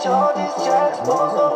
all these tracks, oh,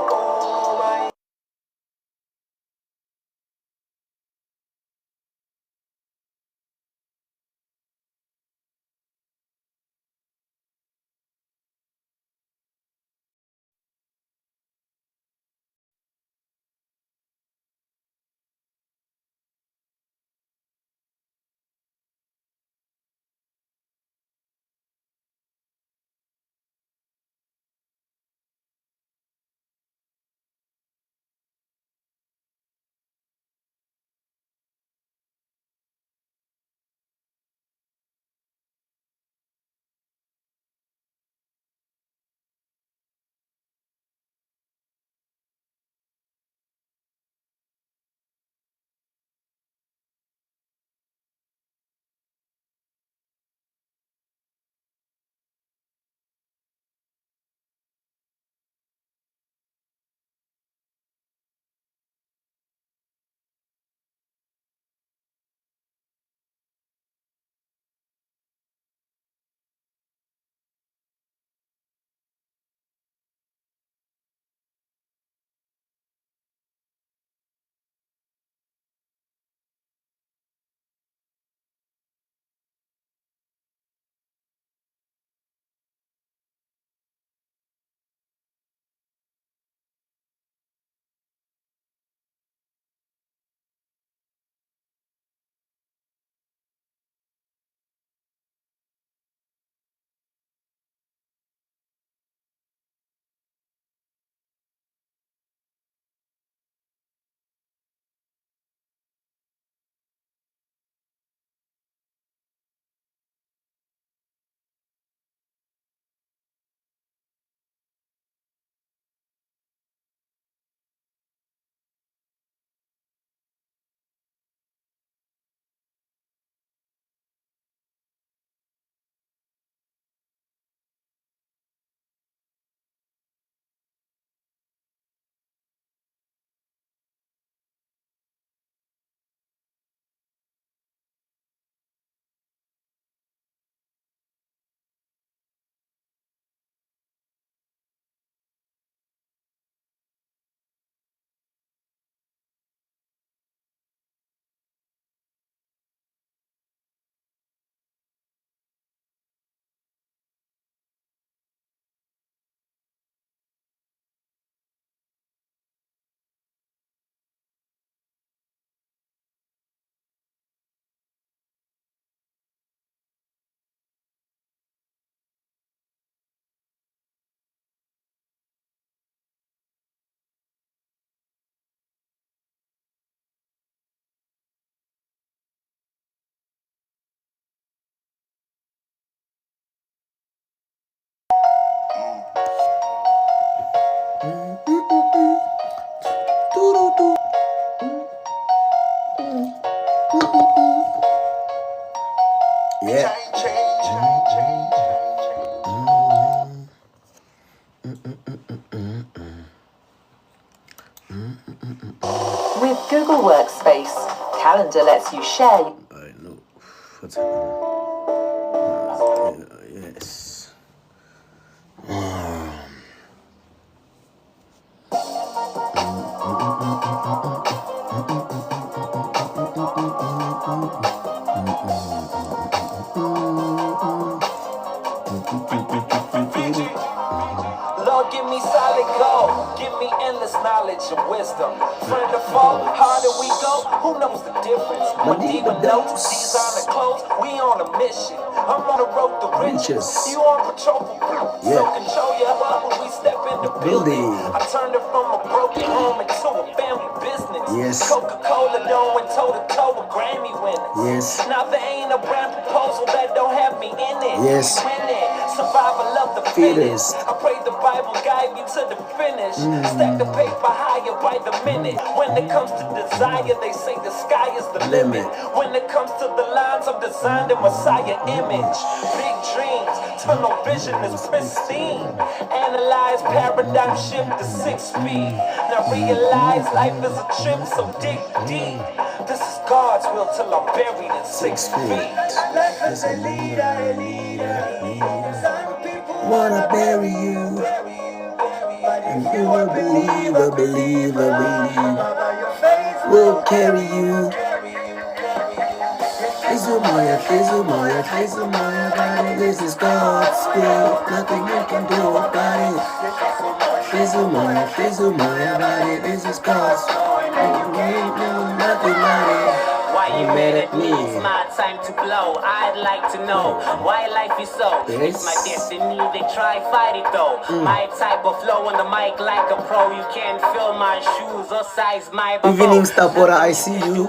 Yeah. With Google Workspace, Calendar lets you share. I know what's happening. Yes. Lord, give me solid gold. Give me endless knowledge and wisdom. Friend or foe, harder we go. Who knows the difference? Medieval notes, these on the clothes. We on a mission. I'm on the road to riches. You on patrol for proof. So control your heart when we step in the building. I turned it from a broken home into a family business. Yes. Coca-Cola done went toe to toe with Grammy winners. Yes. Now there ain't a brand proposal that don't have me in it. Yes. Winning, survival of the fittest. I pray the Bible guide me to the finish. Stack the paper higher by the minute. When it comes to desire, they say the sky is the limit. When it comes to the lines, I've designed a Messiah image. Big dreams, tunnel vision is pristine. Analyze paradigm shift to 6 feet. Now realize life is a trip, so dig deep. This is God's will till I'm buried in 6 feet. Life is a leader. Some people wanna bury you. You will believe, believe, believe. Will carry you. Kizumoya, buddy. This is God's will. Nothing you can do about it. Kizumoya, buddy. This is God's will. Nothing about it. Why you mad at me? It's my time to blow. I'd like to know why life is so. It's my destiny. They try fight it though. My type of flow on the mic like a pro. You can't fill my shoes or size my bubble. Evening Star Porter, I see you.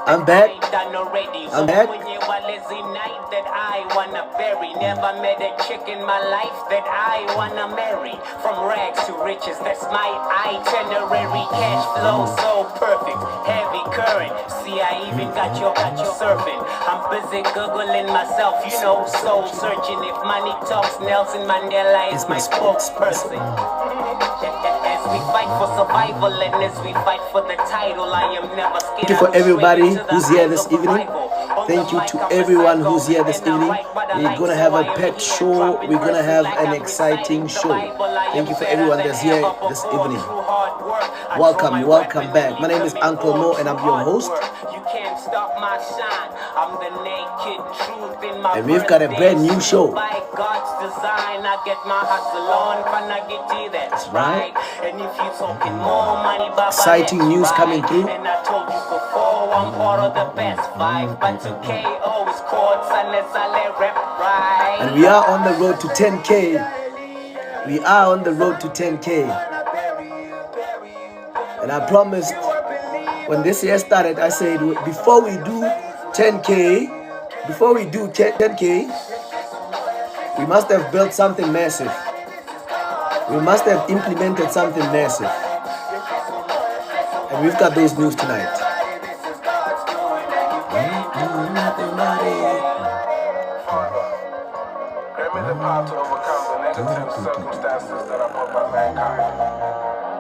I'm back. I'm back. That I wanna bury. Never met a chick in my life that I wanna marry. From rags to riches, that's my itinerary. Cash flow so perfect, heavy current. See, I even got your surfing. I'm busy googling myself, you know, soul searching. If money talks, Nelson Mandela is my spokesperson. As we fight for survival and as we fight for the title, I am never scared. Thank you for everybody who's here this evening. Thank you to everyone who's here this evening. We're gonna have a pet show. We're gonna have an exciting show. Thank you for everyone that's here this evening. Welcome, welcome back. My name is Uncle Mo and I'm your host. And we've got a brand new show. That's right. Exciting news coming through. I'm part of the best five, but to KO is chords unless I let rap right. And we are on the road to 10K. We are on the road to 10K. And I promised when this year started, I said before we do 10K, we must have built something massive. We must have implemented something massive. And we've got those news tonight. Grant me the power to overcome the negative circumstances that are put by mankind.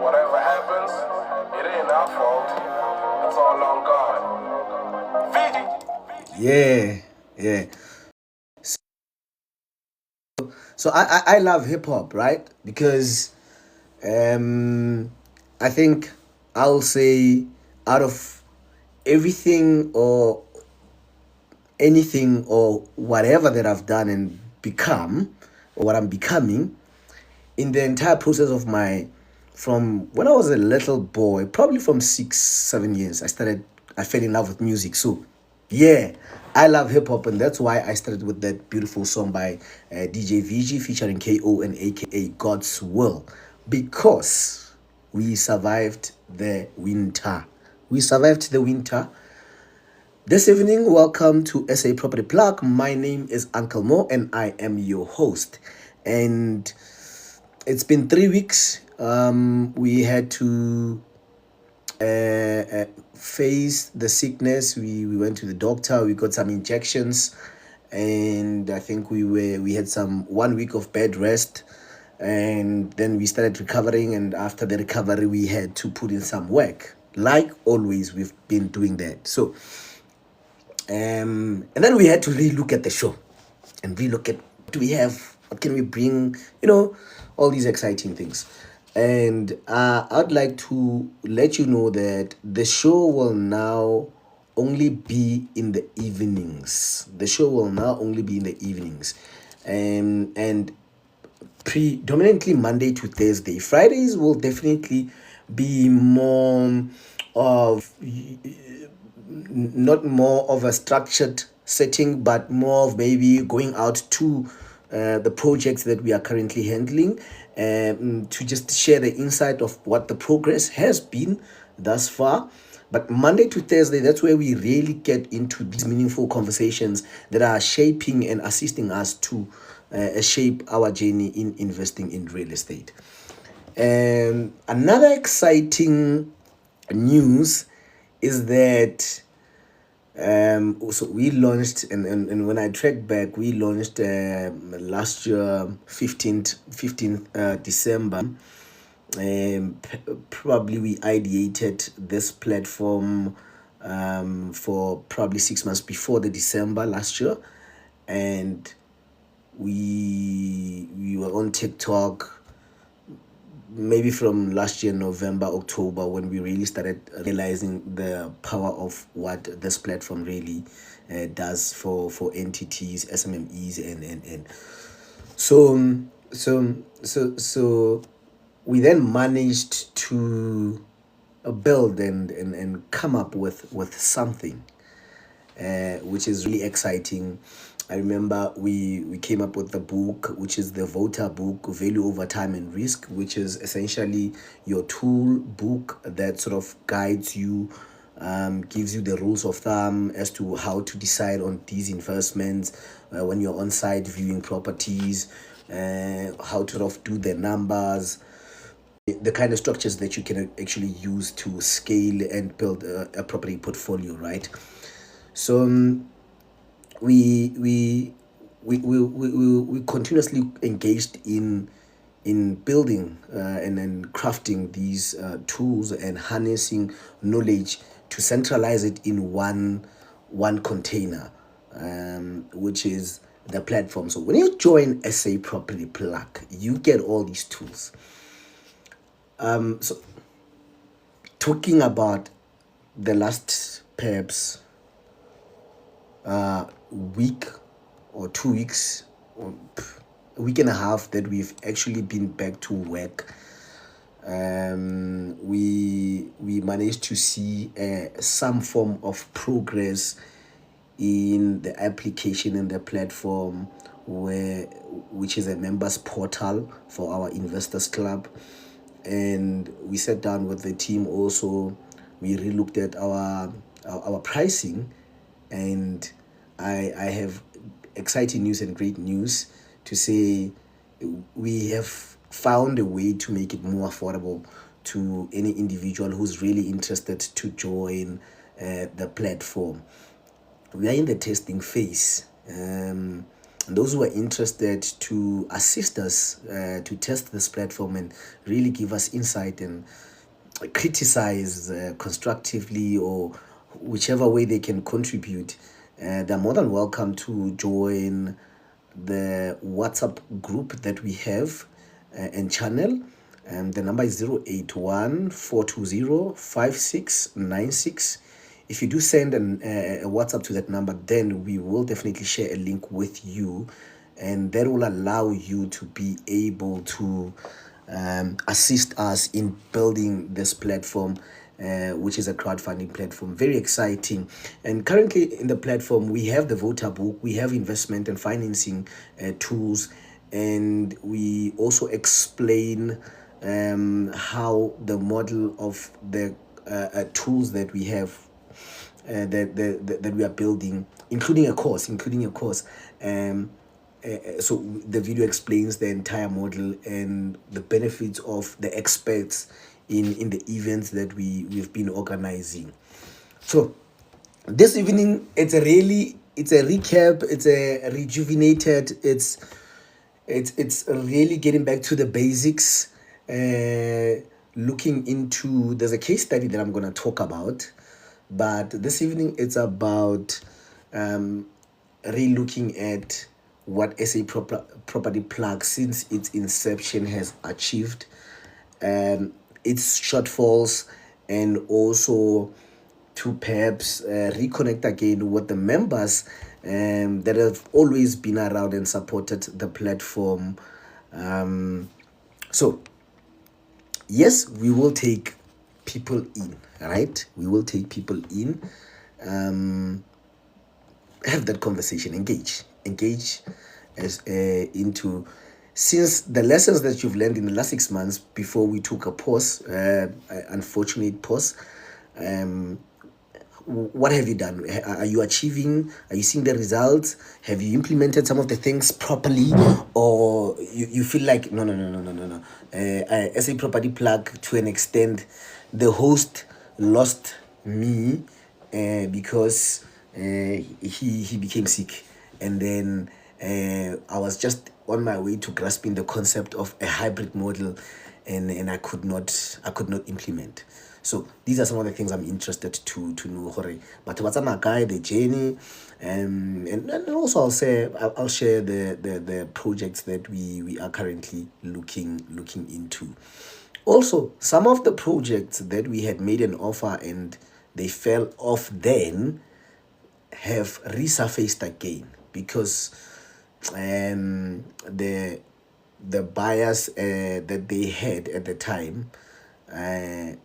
Whatever happens, it ain't our fault. It's all on God. Yeah. So I love hip hop, right? Because I think I'll say out of everything or anything or whatever that I've done and become, or what I'm becoming, in the entire process of from when I was a little boy, probably from 6-7 years, I fell in love with music. So yeah, I love hip hop, and that's why I started with that beautiful song by DJ VG featuring KO and AKA God's Will, because we survived the winter. This evening, welcome to SA Property Plug. My name is Uncle Mo and I am your host. And it's been 3 weeks. We had to face the sickness. We went to the doctor. We got some injections, and I think we had 1 week of bed rest, and then we started recovering. And after the recovery, we had to put in some work. Like always, we've been doing that. So. And then we had to relook at the show and relook at what do we have, what can we bring, all these exciting things. And I'd like to let you know that the show will now only be in the evenings. And predominantly Monday to Thursday. Fridays will definitely be more of... not more of a structured setting, but more of maybe going out to the projects that we are currently handling, to just share the insight of what the progress has been thus far. But Monday to Thursday, that's where we really get into these meaningful conversations that are shaping and assisting us to shape our journey in investing in real estate. And another exciting news is that so we launched, and when I track back, we launched last year 15th December. Probably we ideated this platform for probably 6 months before the December last year, and we were on TikTok maybe from last year, November, October, when we really started realizing the power of what this platform really does for entities, SMMEs, and so we then managed to build and come up with something which is really exciting. I remember we came up with the book, which is the Voter Book, Value Over Time and Risk, which is essentially your tool book that sort of guides you, gives you the rules of thumb as to how to decide on these investments when you're on site viewing properties, how to sort of do the numbers, the kind of structures that you can actually use to scale and build a property portfolio, right? So we continuously engaged in building and then crafting these tools and harnessing knowledge to centralize it in one container, which is the platform. So when you join SA Property Plug, you get all these tools. So talking about the last perhaps week or 2 weeks or a week and a half that we've actually been back to work, we managed to see some form of progress in the application and the platform, which is a members portal for our investors club. And we sat down with the team also. We relooked at our pricing, and I have exciting news and great news to say. We have found a way to make it more affordable to any individual who's really interested to join the platform. We are in the testing phase. Those who are interested to assist us to test this platform and really give us insight and criticize constructively, or whichever way they can contribute, they're more than welcome to join the WhatsApp group that we have and channel. The number is 081-420-5696. If you do send a WhatsApp to that number, then we will definitely share a link with you, and that will allow you to be able to assist us in building this platform, which is a crowdfunding platform. Very exciting. And currently in the platform, we have the Voter Book, we have investment and financing tools, and we also explain how the model of the tools that we have that we are building, including a course. So the video explains the entire model and the benefits of the experts in the events that we've been organizing. So this evening, it's a recap, it's a rejuvenated, it's really getting back to the basics, looking into, there's a case study that I'm going to talk about, but this evening it's about re-looking at what SA Property Plug since its inception has achieved, its shortfalls, and also to perhaps reconnect again with the members that have always been around and supported the platform. So yes, we will take people in, right? We will take people in, have that conversation, engage as into, since the lessons that you've learned in the last 6 months before we took a pause, unfortunate pause. What have you done? Are you achieving? Are you seeing the results? Have you implemented some of the things properly, or you feel like no? SA Property Plug, to an extent, the host lost me because he became sick, and then I was just on my way to grasping the concept of a hybrid model, and I could not implement. So these are some of the things I'm interested to know. But what's my guide, the journey, and also I'll share the projects that we are currently looking into. Also, some of the projects that we had made an offer and they fell off then have resurfaced again because the buyers that they had at the time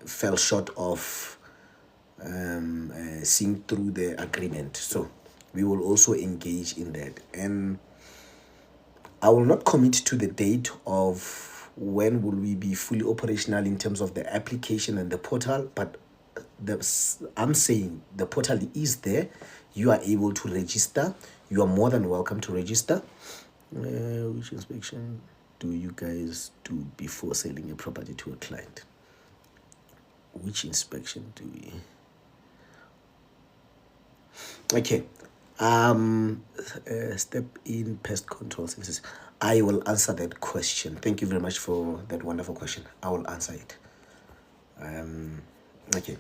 fell short of seeing through the agreement. So we will also engage in that. And I will not commit to the date of when will we be fully operational in terms of the application and the portal, but I'm saying the portal is there. You are able to register. You are more than welcome to register. Which inspection do you guys do before selling a property to a client? Which inspection do we? Okay. Step in pest control services. I will answer that question. Thank you very much for that wonderful question. I will answer it. Okay.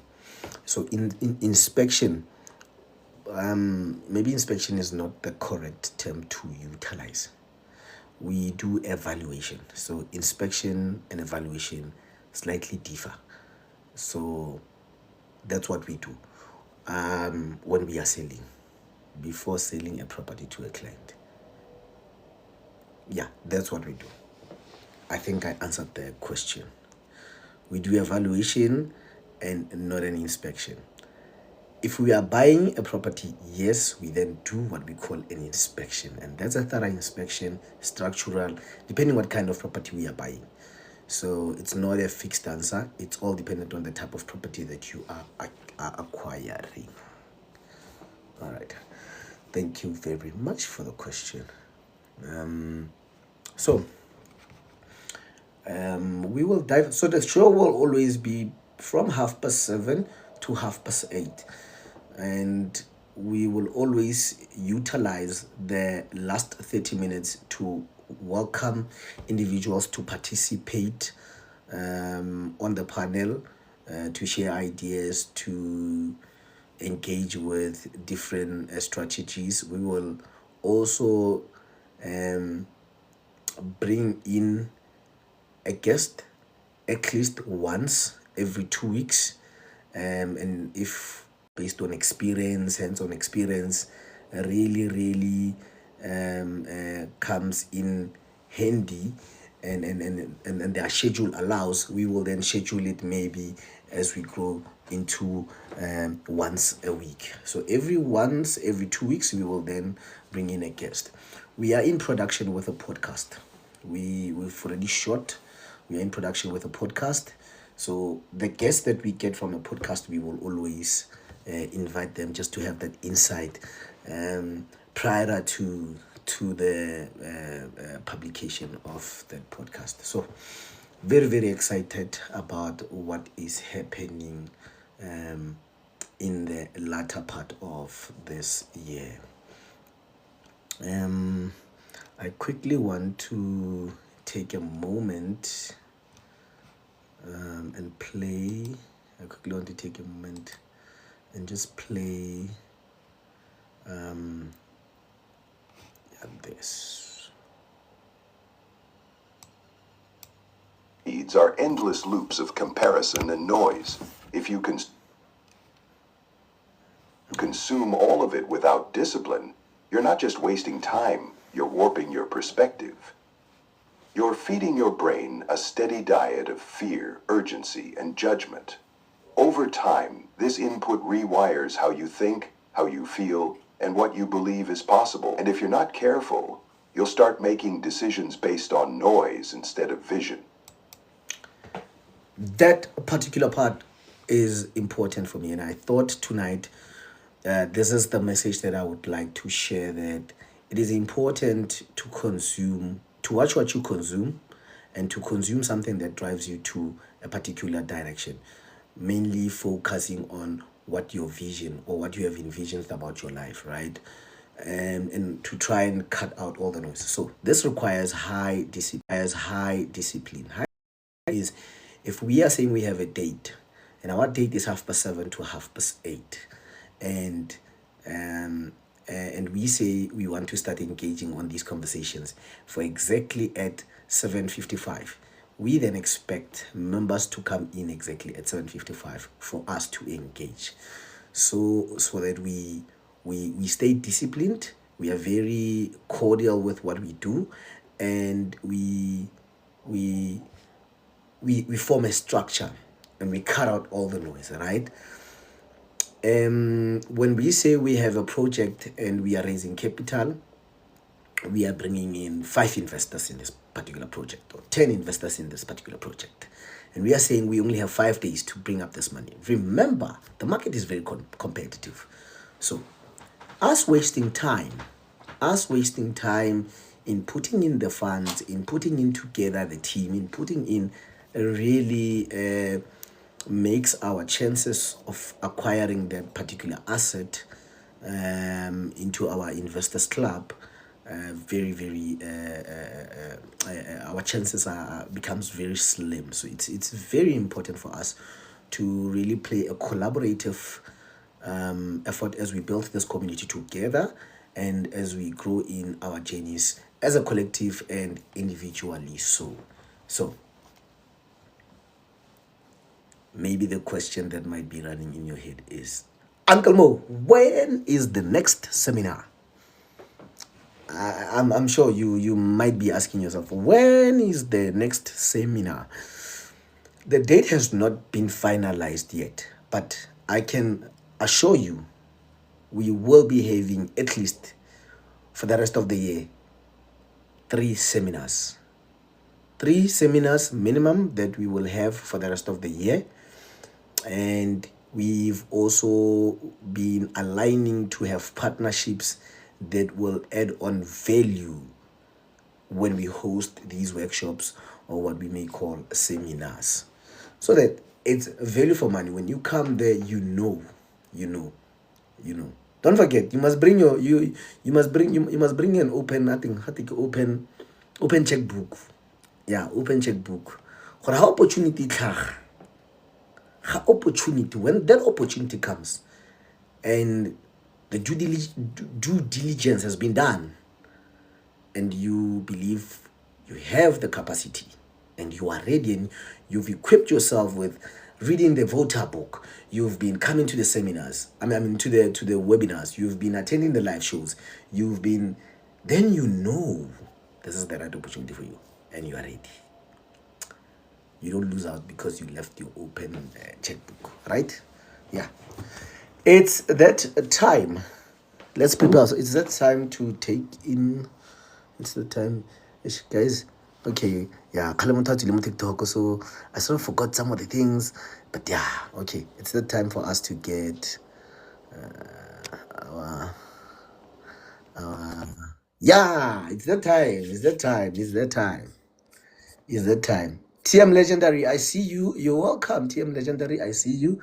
So in inspection, maybe inspection is not the correct term to utilize. We do evaluation. So inspection and evaluation slightly differ. So that's what we do when we are selling, before selling a property to a client. Yeah, that's what we do. I think I answered the question. We do evaluation and not an inspection. If we are buying a property, yes, we then do what we call an inspection, and that's a thorough inspection, structural, depending what kind of property we are buying. So it's not a fixed answer. It's all dependent on the type of property that you are acquiring. All right. Thank you very much for the question. We will dive. So the show will always be from 7:30 to 8:30, and we will always utilize the last 30 minutes to welcome individuals to participate on the panel, to share ideas, to engage with different strategies. We will also bring in a guest at least once every 2 weeks, and if based on experience, hands-on experience, really comes in handy, and their schedule allows, we will then schedule it maybe as we grow into once a week. So every 2 weeks we will then bring in a guest. We are in production with a podcast. We've already shot. We are in production with a podcast. So the guests that we get from a podcast, we will always invite them just to have that insight prior to the publication of that podcast. So very excited about what is happening in the latter part of this year. I quickly want to take a moment and play. I quickly want to take a moment and just play this. Needs are endless loops of comparison and noise. If you consume all of it without discipline, you're not just wasting time, you're warping your perspective. You're feeding your brain a steady diet of fear, urgency, and judgment. Over time, this input rewires how you think, how you feel, and what you believe is possible. And if you're not careful, you'll start making decisions based on noise instead of vision. That particular part is important for me, and I thought tonight this is the message that I would like to share, that it is important to watch what you consume, and to consume something that drives you to a particular direction, mainly focusing on what your vision or what you have envisioned about your life, right? And to try and cut out all the noise. So this requires high discipline. High is, if we are saying we have a date, and our date is 7:30 to 8:30, and we say we want to start engaging on these conversations for exactly at 7:55, we then expect members to come in exactly at 7:55 for us to engage, so that we stay disciplined. We are very cordial with what we do, and we form a structure, and we cut out all the noise, right? When we say we have a project and we are raising capital, we are bringing in 5 investors in this particular project, or 10 investors in this particular project, and we are saying we only have 5 days to bring up this money. Remember, the market is very competitive. So us wasting time in putting in the funds, in putting in together the team, in putting in really makes our chances of acquiring that particular asset into our investors club very our chances becomes very slim. So it's very important for us to really play a collaborative effort as we build this community together, and as we grow in our journeys as a collective and individually. So maybe the question that might be running in your head is, Uncle Mo, when is the next seminar? I'm sure you might be asking yourself, when is the next seminar? The date has not been finalized yet, but I can assure you we will be having, at least for the rest of the year, 3 seminars. 3 seminars minimum that we will have for the rest of the year. And we've also been aligning to have partnerships that will add on value when we host these workshops, or what we may call seminars, so that it's value for money. When you come there, you know. Don't forget, you must bring you must bring an open, I think open checkbook. Yeah, open checkbook. For how opportunity when that opportunity comes, and the due diligence has been done, and you believe you have the capacity, and you are ready, and you've equipped yourself with reading the voter book, you've been coming to the seminars, to the webinars, you've been attending the live shows, then you know this is the right opportunity for you, and you are ready. You don't lose out because you left your open checkbook, right? Yeah. It's that time. Let's prepare. So it's that time to take in. It's the time, guys. Okay, yeah. So I sort of forgot some of the things, but yeah. Okay, it's the time for us to get our. Yeah, it's that time. It's that time. It's that time. It's that time. TM Legendary, I see you. You're welcome, TM Legendary. I see you.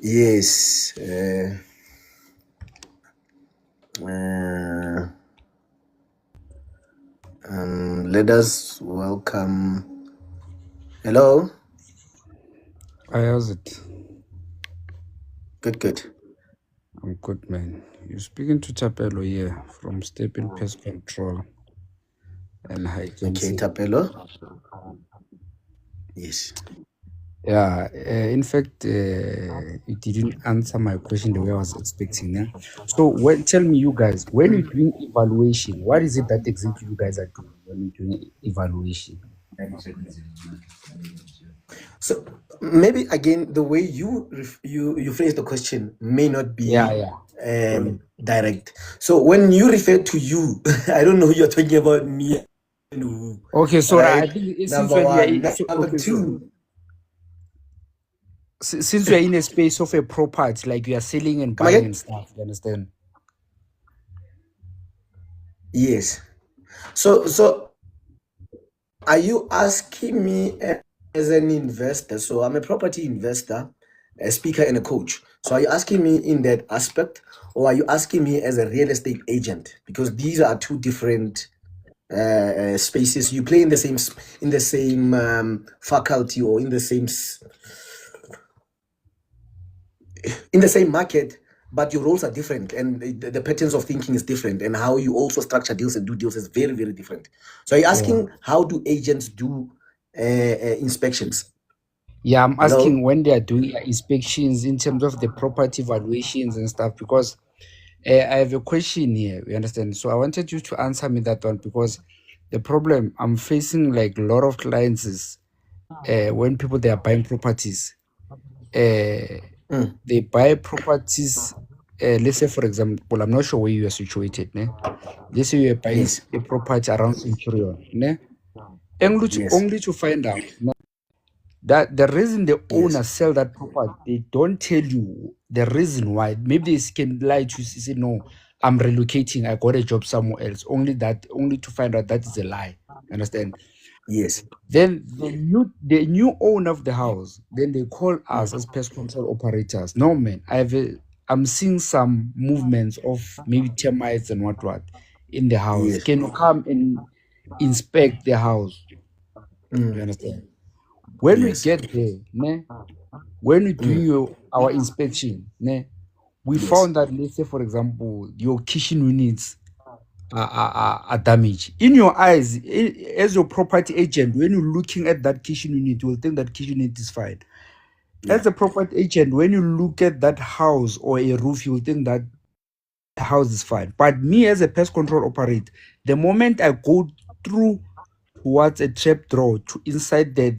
Yes. Let us welcome. Hello. How's it? Good. I'm good, man. You're speaking to Tapelo here from Stable Pest Control and Hygiene. Okay, Tapelo. Yes. Yeah, in fact, you didn't answer my question the way I was expecting. Yeah? So, tell me, you guys, when you're doing evaluation, what is it that exactly you guys are doing when you're doing evaluation? So maybe again, the way you phrase the question may not be direct. So when you refer to you, I don't know who you're talking about, me. Okay, so right? I think Number one. Number two. Since you're in a space of a property, like you are selling and buying and stuff, you understand? Yes. So are you asking me as an investor? So I'm a property investor, a speaker, and a coach. So are you asking me in that aspect, or are you asking me as a real estate agent? Because these are 2 different spaces. You play in the same faculty, or in the same market, but your roles are different, and the patterns of thinking is different, and how you also structure deals and do deals is very, very different. So are you asking how do agents do inspections? Yeah, I'm Hello? asking when they are doing their inspections in terms of the property valuations and stuff, because I have a question here. You understand? So I wanted you to answer me that one, because the problem I'm facing, like a lot of clients, is when people they are buying properties, uh, Mm, they buy properties. Let's say, for example, I'm not sure where you are situated. Ne? Let's say you are buying yes, a property around Centurion. Ne? Only to find out that the reason the yes, owner sell that property, they don't tell you the reason why. Maybe they can lie to you, say, no, I'm relocating, I got a job somewhere else. Only to find out that is a lie. Understand? yes, Then the new owner of the house, then they call us mm, as pest control operators. No man, I'm seeing some movements of maybe termites and what in the house. yes, Can you come and inspect the house? You mm, understand? When we yes, get there, ne, when we do mm, our inspection, ne, we yes, found that, let's say, for example, your kitchen units are damaged. In your eyes, as your property agent, when you're looking at that kitchen unit, you will think that kitchen unit is fine. yeah, As a property agent, when you look at that house or a roof, you will think that the house is fine. But me, as a pest control operator, the moment I go through towards a trap door to inside the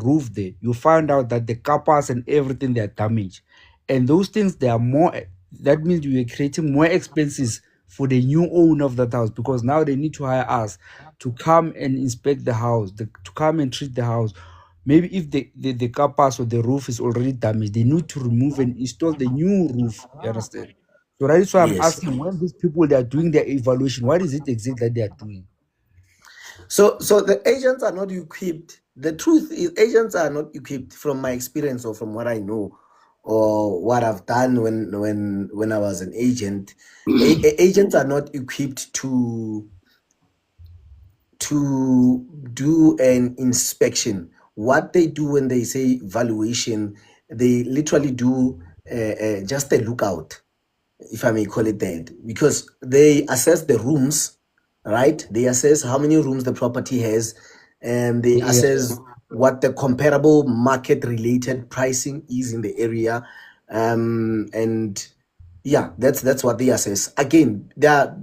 roof there, you find out that the carpets and everything they are damaged. And those things, they are more, that means you are creating more expenses for the new owner of that house, because now they need to hire us to come and inspect the house, to come and treat the house. Maybe if the carpets or the roof is already damaged, they need to remove and install the new roof. You understand? So that is why I'm yes. asking, when these people they are doing their evaluation, what is it exactly that they are doing? So the agents are not equipped. The truth is, agents are not equipped, from my experience or from what I know, or what I've done when I was an agent. Agents are not equipped to do an inspection. What they do when they say valuation, they literally do just a lookout, if I may call it that, because they assess the rooms, right? They assess how many rooms the property has, and they Yeah. assess what the comparable market related pricing is in the area. And yeah, that's what they assess. Again, they are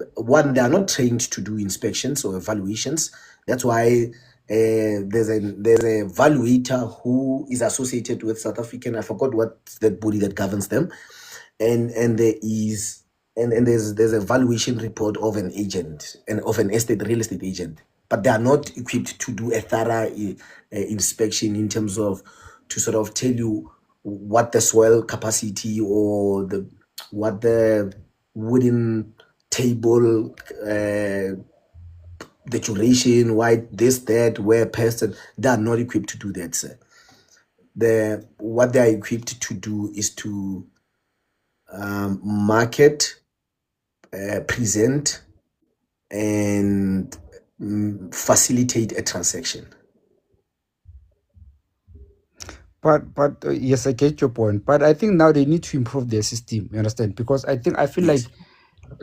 not trained to do inspections or evaluations. That's why there's a valuator who is associated with South African. I forgot what that body that governs them, and there is and there's a valuation report of an agent and of an real estate agent, but they are not equipped to do a thorough inspection, in terms of to sort of tell you what the soil capacity, or what the wooden table, the duration, why this, that, where pests, and they are not equipped to do that, sir. What they are equipped to do is to market, present, and facilitate a transaction. But yes, I get your point. But I think now they need to improve their system. You understand? Because I feel Yes, like,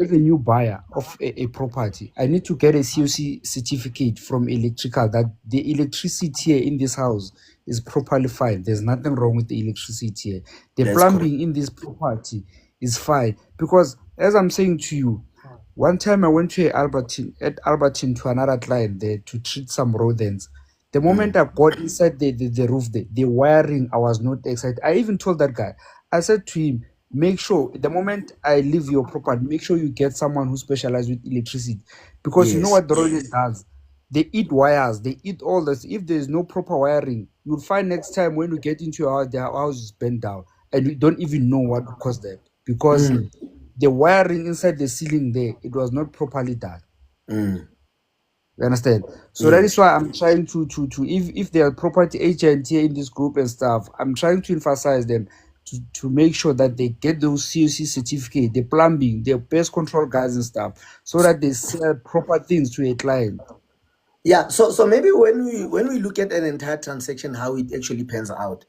as a new buyer of a property, I need to get a COC certificate from electrical that the electricity here in this house is properly fine. There's nothing wrong with the electricity here. The that's correct. plumbing in this property is fine. Because, as I'm saying to you, one time I went to Albertine to another client there to treat some rodents. The moment Mm, I got inside the roof, the wiring, I was not excited. I even told that guy, I said to him, make sure the moment I leave your property, make sure you get someone who specializes with electricity. Because you know yes. what the rodent does? They eat wires, they eat all this. If there's no proper wiring, you'll find next time when you get into your house, the house is bent down and you don't even know what caused that. Because Mm, the wiring inside the ceiling there, it was not properly done. mm, You understand? So that mm. is why I'm trying to if there are property agents here in this group and stuff, I'm trying to emphasize them to make sure that they get those COC certificate, the plumbing, the pest control guys and stuff, so that they sell proper things to a client. Yeah. So maybe when we look at an entire transaction, how it actually pans out.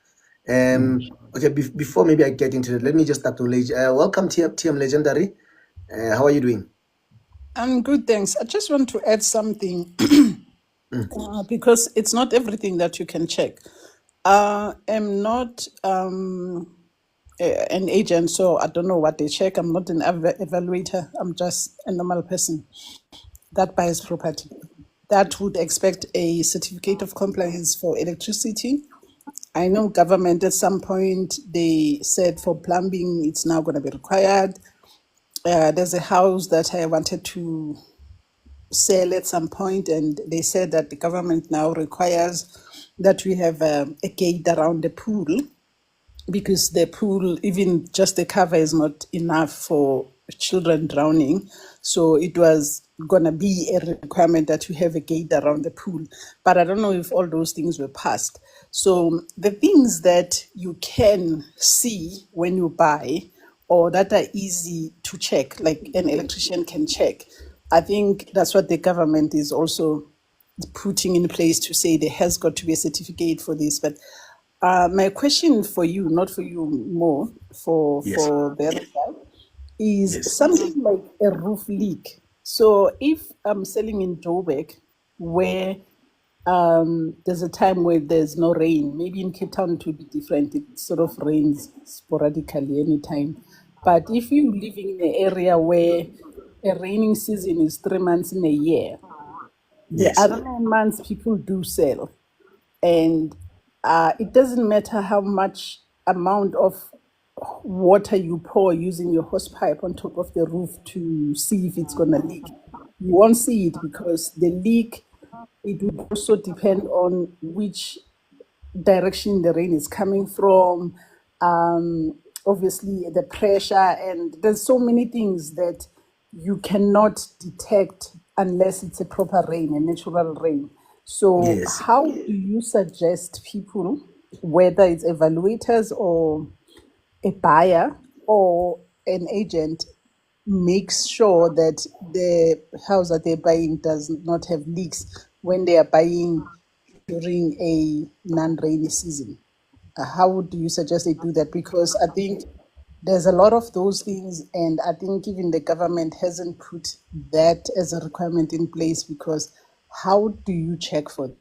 Okay, before maybe I get into it, let me just acknowledge. Welcome, TM Legendary. How are you doing? I'm good, thanks. I just want to add something because it's not everything that you can check. I'm not an agent, so I don't know what they check. I'm not an evaluator. I'm just a normal person that buys property. That would expect a certificate of compliance for electricity. I know government at some point they said for plumbing it's now going to be required. There's a house that I wanted to sell at some point, and they said that the government now requires that we have a gate around the pool because the pool, even just the cover, is not enough for children drowning. So it was going to be a requirement that you have a gate around the pool. But I don't know if all those things were passed. So the things that you can see when you buy or that are easy to check, like an electrician can check, I think that's what the government is also putting in place to say there has got to be a certificate for this. But my question for you, not for you more, Yes. for the other side, is Yes. something like a roof leak. So if I'm selling in Joburg, where there's a time where there's no rain, maybe in Cape Town it will be different. It sort of rains sporadically anytime. But if you're living in an area where a raining season is 3 months in a year, the Yes. other 9 months people do sell, and it doesn't matter how much amount of water you pour using your hose pipe on top of the roof to see if it's going to leak. You won't see it because the leak, it would also depend on which direction the rain is coming from, obviously the pressure, and there's so many things that you cannot detect unless it's a proper rain, a natural rain. So Yes. how do you suggest people, whether it's evaluators or a buyer or an agent, makes sure that the house that they're buying does not have leaks when they are buying during a non-rainy season? How do you suggest they do that? Because I think there's a lot of those things, and I think even the government hasn't put that as a requirement in place. Because how do you check for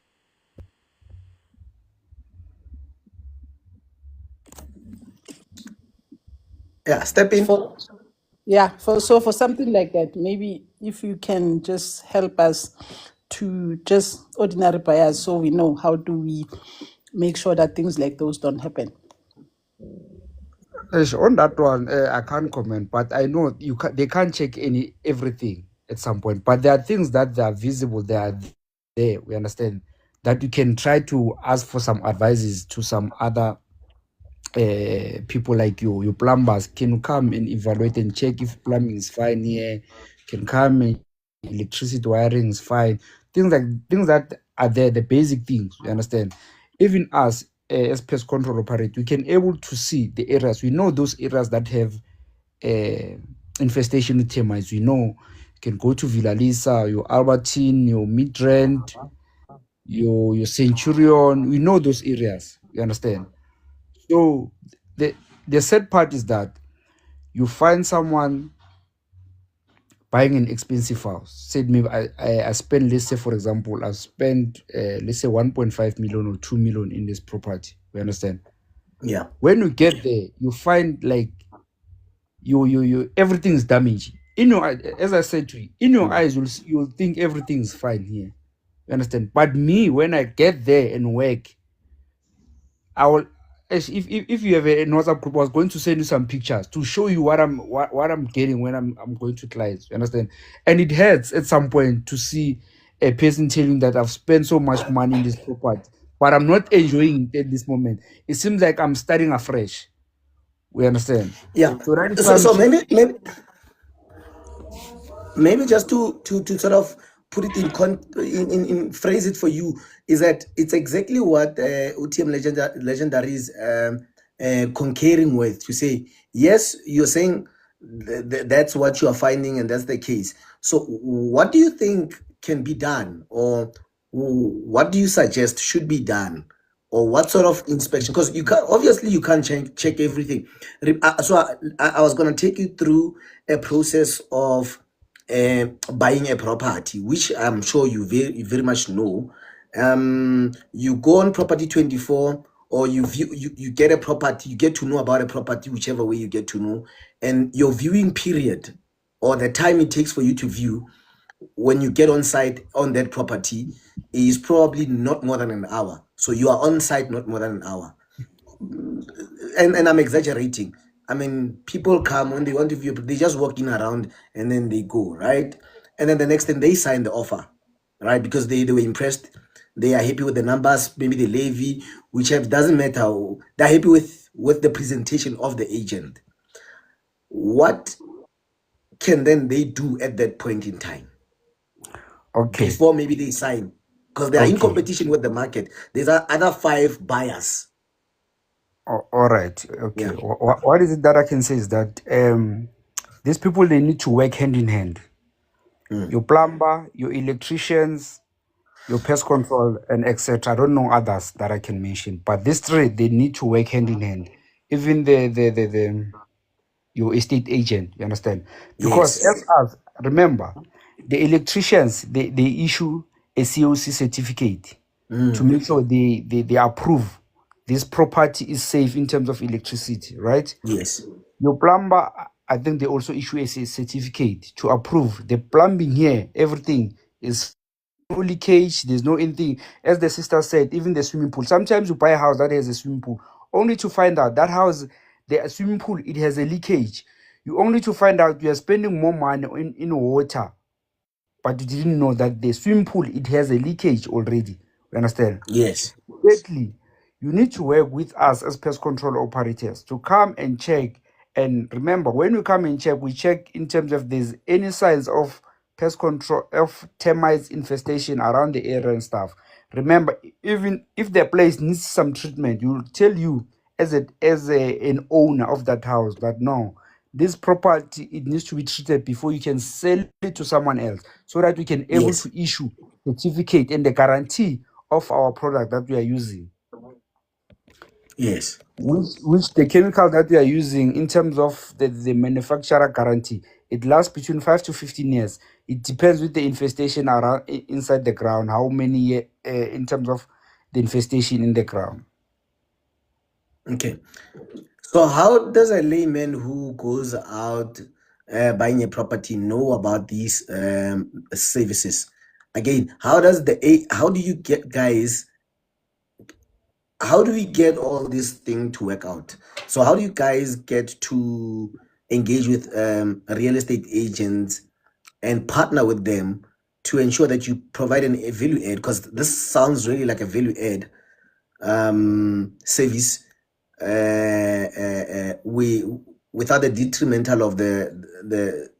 Yeah. Step in. for yeah, for something like that, maybe if you can just help us to just ordinary buyers, so we know how do we make sure that things like those don't happen. On that one, I can't comment, but I know they can't check everything at some point. But there are things that they are visible, they are there. We understand that you can try to ask for some advices to some other people like you, your plumbers. Can you come and evaluate and check if plumbing is fine here? Can come and electricity wiring is fine. Things that are there, the basic things. You understand? Even us as pest control operate, we can able to see the areas. We know those areas that have infestation with termites. We know you can go to Villa Lisa, your Albertine, your Midrand, your Centurion. We know those areas. You understand? So the the sad part is that you find someone buying an expensive house. Said maybe I spend, let's say for example, I've spent let's say 1.5 million or 2 million in this property. You understand? Yeah. When you get there, you find like you everything is damaged. In your as I said to you, in your eyes you'll think everything is fine here. You understand? But me, when I get there and work, I will. If you have a WhatsApp group, I was going to send you some pictures to show you what I'm getting when I'm going to clients. You understand? And it hurts at some point to see a person telling that I've spent so much money in this property, but I'm not enjoying it at this moment. It seems like I'm starting afresh. We understand? Yeah. So that is why So I'm saying. maybe just to sort of put it in phrase it for you, is that it's exactly what UTM legendary is concurring with, to say yes, you're saying that's what you are finding and that's the case. So what do you think can be done, or what do you suggest should be done or what sort of inspection? Because you can't, obviously you can't check everything. So I was going to take you through a process of buying a property, which I'm sure you very much know. You go on property 24, or you get a property, you get to know about a property, whichever way you get to know, and your viewing period, or the time it takes for you to view when you get on site on that property, is probably not more than an hour. So you are on site not more than an hour. And I'm exaggerating. I mean, people come when they want to view, they just walk in around and then they go, right? And then the next thing, they sign the offer, right? Because they were impressed. They are happy with the numbers, maybe the levy, whichever, doesn't matter. They're happy with the presentation of the agent. What can then they do at that point in time Okay. before maybe they sign? Because they are in Okay. competition with the market. There's other 5 buyers. All right. Okay. Yeah. What is it that I can say is that these people, they need to work hand in hand. Your plumber, your electricians, your pest control, and etc. I don't know others that I can mention, but these three, they need to work hand in hand. Even the your estate agent, you understand? Because Yes. as us, remember, the electricians, they issue a COC certificate to make sure they approve this property is safe in terms of electricity, right? Yes. Your plumber, I think they also issue a certificate to approve the plumbing here. Everything is no leakage. There's no anything. As the sister said, even the swimming pool. Sometimes you buy a house that has a swimming pool, only to find out that house, the swimming pool, it has a leakage. You only to find out you are spending more money in water, but you didn't know that the swimming pool, it has a leakage already. You understand? Yes. Thirdly, you need to work with us as pest control operators to come and check. And remember, when we come and check, we check in terms of there's any signs of pest control, of termites infestation around the area and stuff. Remember, even if the place needs some treatment, we'll tell you as an owner of that house that no, this property, it needs to be treated before you can sell it to someone else, so that we can able Yes. to issue certificate and the guarantee of our product that we are using, Yes. which the chemical that we are using in terms of the manufacturer guarantee, it lasts between 5 to 15 years. It depends with the infestation around inside the ground, how many in terms of the infestation in the ground. Okay. So how does a layman who goes out buying a property know about these services? Again, how do you get guys? How do we get all this thing to work out? So how do you guys get to engage with real estate agents and partner with them to ensure that you provide a value add? Because this sounds really like a value add service. We without the detrimental of the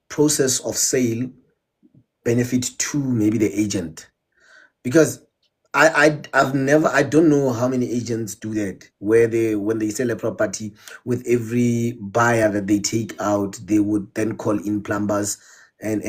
process of sale benefit to maybe the agent, because I don't know how many agents do that, where they, when they sell a property, with every buyer that they take out, they would then call in plumbers and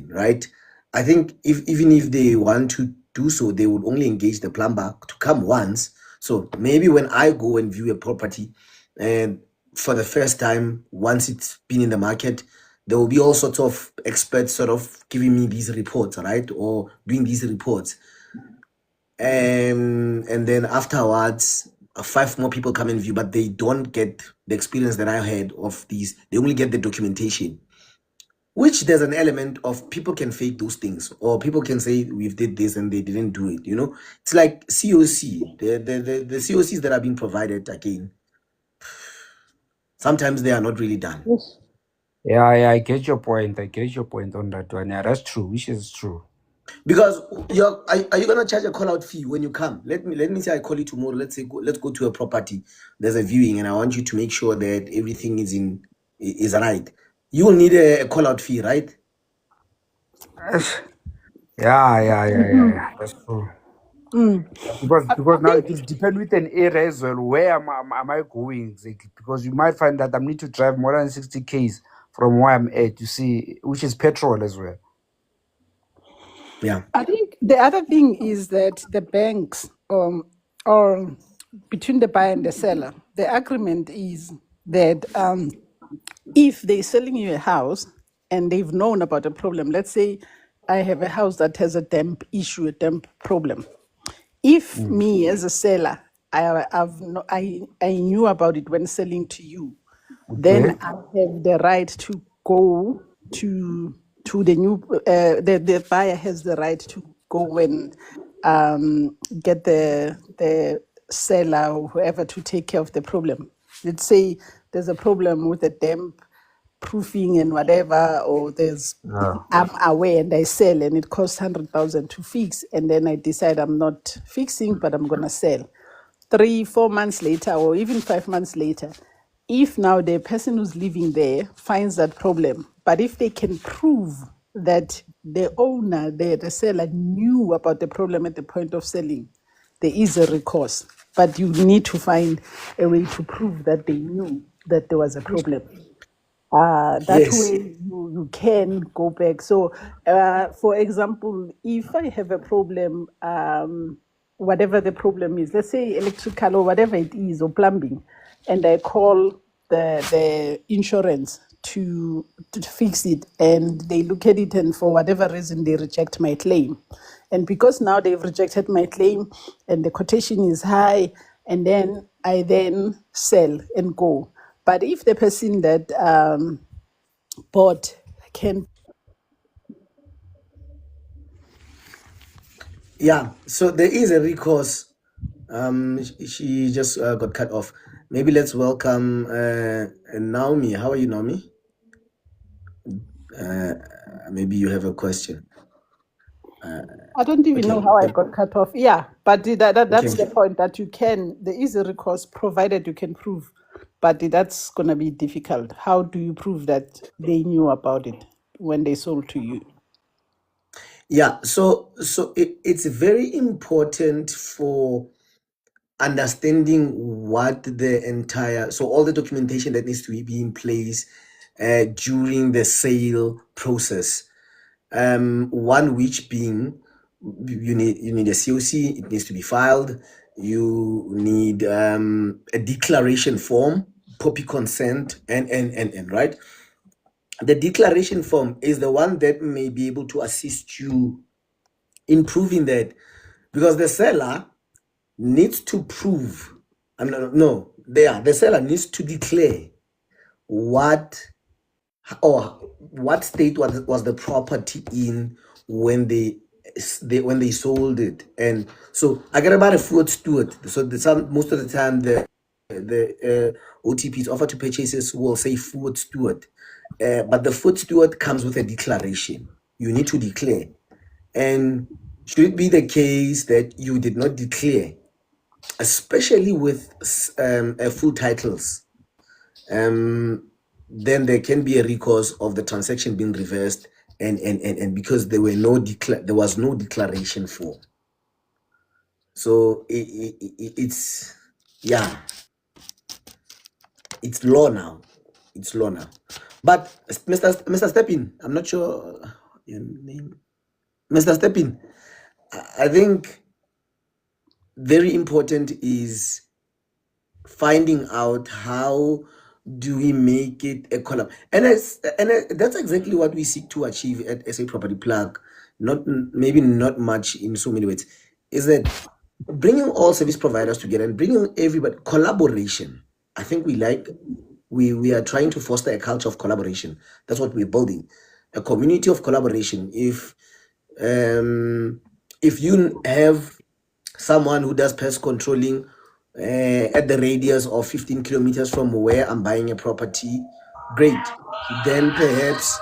right. I think even if they want to do so, they would only engage the plumber to come once. So maybe when I go and view a property, and for the first time, once it's been in the market, there will be all sorts of experts sort of giving me these reports, right, or doing these reports. And then afterwards, 5 more people come and view, but they don't get the experience that I had of these. They only get the documentation, which there's an element of people can fake those things, or people can say we've did this and they didn't do it. It's like COC, the COCs that are being provided, again, sometimes they are not really done. Yeah, I get your point. I get your point on that one. Yeah, that's true, which is true. Because are you gonna charge a call out fee when you come? Let me say I call you tomorrow. Let's go to a property. There's a viewing, and I want you to make sure that everything is right. You will need a call out fee, right? Yeah. That's true. Because I now think it will depend with an area as well. Where am I going exactly? Because you might find that I need to drive more than 60 k's from where I'm at. You see, which is petrol as well. Yeah. I think the other thing is that the banks, or between the buyer and the seller, the agreement is that if they're selling you a house and they've known about a problem, let's say I have a house that has a damp issue, a damp problem. If me as a seller, I knew about it when selling to you, then Okay. I have the right to go to the new the buyer has the right to go and get the seller or whoever to take care of the problem. Let's say there's a problem with the damp proofing and whatever, or there's Yeah. I'm aware and I sell and it costs 100,000 to fix, and then I decide I'm not fixing, but I'm gonna sell. 3, 4 months later, or even 5 months later, if now the person who's living there finds that problem, but if they can prove that the owner, the seller knew about the problem at the point of selling, there is a recourse. But you need to find a way to prove that they knew that there was a problem. That Yes. way you can go back. So, for example, if I have a problem, whatever the problem is, let's say electrical or whatever it is, or plumbing, and I call the insurance to fix it, and they look at it, and for whatever reason they reject my claim, and because now they've rejected my claim and the quotation is high, and then I then sell and go. But if the person that bought can Yeah. So there is a recourse. She just got cut off. Maybe let's welcome Naomi. How are you, Naomi? Maybe you have a question. I don't even know Okay. how I got cut off. Yeah, but that's Okay. the point, that you can, there is a recourse provided you can prove, but that's going to be difficult. How do you prove that they knew about it when they sold to you? Yeah. So it's very important for understanding what the entire, so all the documentation that needs to be in place during the sale process. One which being, you need a COC, it needs to be filed. You need a declaration form, copy consent, and right. The declaration form is the one that may be able to assist you in proving that, because the seller needs to prove, no, the seller needs to declare what, or what state was the property in when they sold it. And so I get about a foot steward. So most of the time the OTPs, offer to purchases, will say foot steward, but the foot steward comes with a declaration. You need to declare. And should it be the case that you did not declare, especially with full titles, then there can be a recourse of the transaction being reversed, and because there was no declaration for. So it's, yeah, it's law now. It's law now. But Mr. Stepin, I'm not sure your name, Mr. Stepin. I think very important is finding out how do we make it a collab. That's exactly what we seek to achieve at SA Property Plug. Not maybe not much in so many ways, is that bringing all service providers together and bringing everybody collaboration. I think we are trying to foster a culture of collaboration. That's what we're building, a community of collaboration. If you have someone who does pest controlling at the radius of 15 kilometers from where I'm buying a property, great. Then perhaps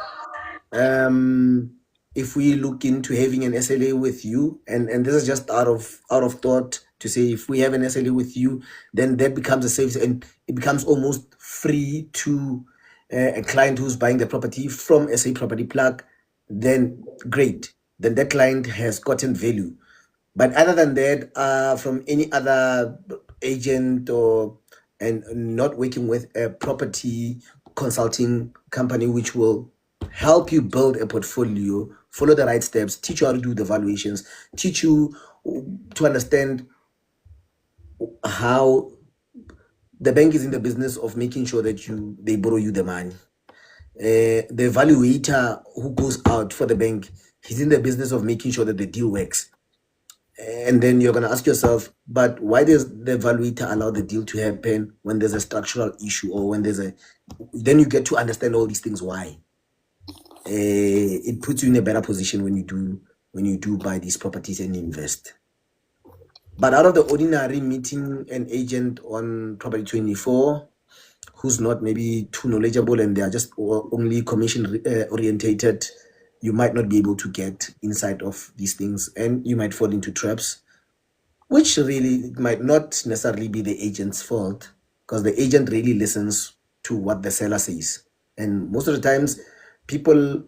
if we look into having an SLA with you, and this is just out of thought to say, if we have an SLA with you, then that becomes a service, and it becomes almost free to a client who's buying the property from SA Property Plug, then great. Then that client has gotten value. But other than that, from any other agent, or and not working with a property consulting company which will help you build a portfolio follow the right steps, teach you how to do the valuations, teach you to understand how the bank is in the business of making sure that they borrow you the money. The evaluator who goes out for the bank, he's in the business of making sure that the deal works. And then you're going to ask yourself, but why does the evaluator allow the deal to happen when there's a structural issue, or when then you get to understand all these things why. It puts you in a better position when you do buy these properties and invest. But out of the ordinary, meeting an agent on property 24 who's not maybe too knowledgeable and they are just only commission orientated, you might not be able to get insight of these things, and you might fall into traps, which really might not necessarily be the agent's fault, because the agent really listens to what the seller says. And most of the times, people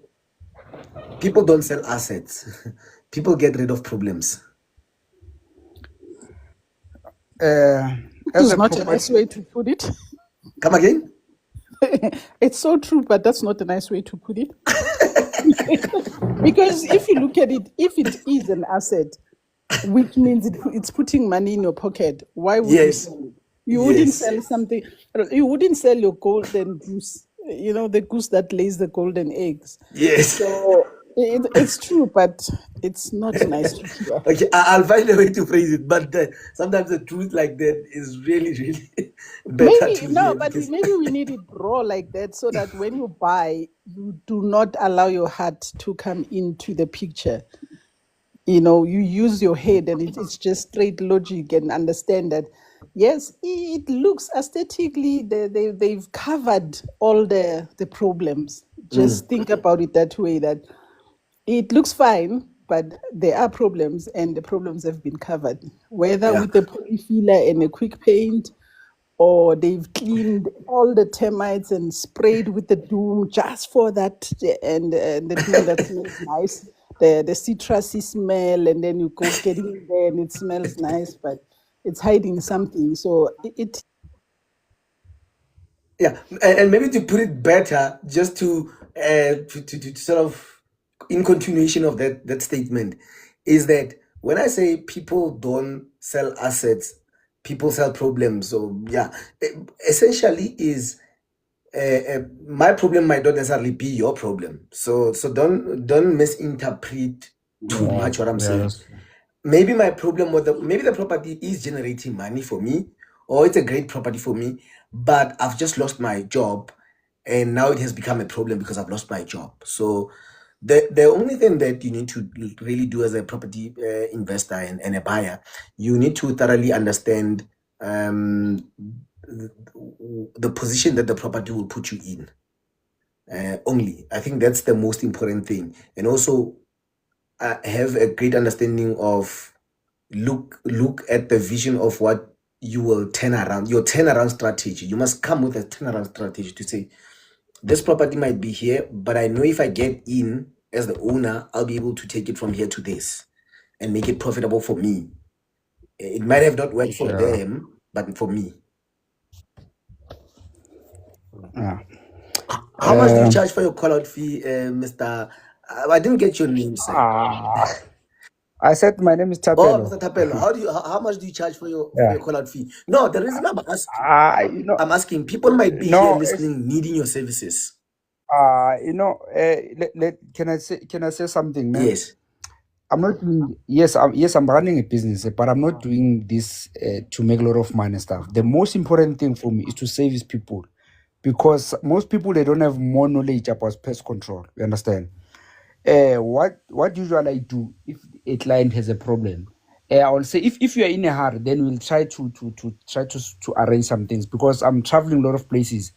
don't sell assets. People get rid of problems. This is not a nice way to put it. Come again? It's so true, but that's not a nice way to put it. Because if you look at it, if it is an asset, which means it's putting money in your pocket, why would you sell it? You wouldn't sell something. You wouldn't sell your golden goose. You know, the goose that lays the golden eggs. Yes. So it's true, but it's not nice to hear. Okay, I'll find a way to phrase it, but sometimes the truth like that is really, really better to hear. But maybe we need it raw like that, so that when you buy, you do not allow your heart to come into the picture. You know, you use your head, and it's just straight logic, and understand that, yes, it looks aesthetically, they've covered all the problems. Just think about it that way, that it looks fine, but there are problems, and the problems have been covered, whether with the polyfiller and a quick paint, or they've cleaned all the termites and sprayed with the doom just for that, and the doom that smells nice, the citrusy smell, and then you go get in there and it smells nice, but it's hiding something. So it Yeah, and maybe to put it better, just to sort of, in continuation of that statement, is that when I say people don't sell assets, people sell problems. So yeah, essentially is my problem might not necessarily be your problem. So don't misinterpret too much what I'm saying. Maybe my problem maybe the property is generating money for me, or it's a great property for me, but I've just lost my job, and now it has become a problem because I've lost my job. So the only thing that you need to really do as a property investor and a buyer, you need to thoroughly understand the position that the property will put you in. Only, I think that's the most important thing. And also have a great understanding of look at the vision of what you will turn around, your turnaround strategy. You must come with a turnaround strategy to say, this property might be here, but I know if I get in as the owner, I'll be able to take it from here to this and make it profitable for me. It might have not worked for them, but for me. How much do you charge for your call-out fee, Mr.? I didn't get your name, sir. I said my name is Oh, Tapelo. Mr. Tapelo, how much do you charge for your call-out fee? No, the reason I'm asking, I'm asking, people might be here listening, needing your services. Can I say something, man? Yes. I'm not doing. I'm running a business, but I'm not doing this to make a lot of money and stuff. The most important thing for me is to service people, because most people, they don't have more knowledge about pest control. You understand? What usually I do if a client has a problem, I will say, if you are in a hurry, then we'll try to arrange some things, because I'm traveling a lot of places.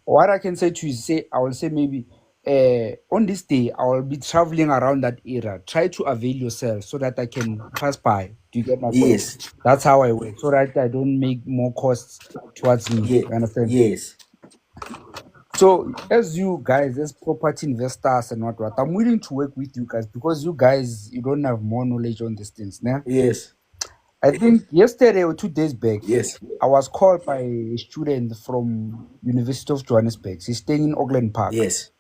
What I can say to you is, I will say maybe on this day I will be traveling around that area. Try to avail yourself so that I can pass by. Do you get my point? Yes. That's how I work, so that I don't make more costs towards me. Yeah. You understand? Yes. So as you guys, as property investors and what, I'm willing to work with you guys, because you guys, you don't have more knowledge on these things. Nah? Yes. I think yesterday or 2 days back, Yes. I was called by a student from University of Johannesburg. He's staying in Auckland Park. Yes.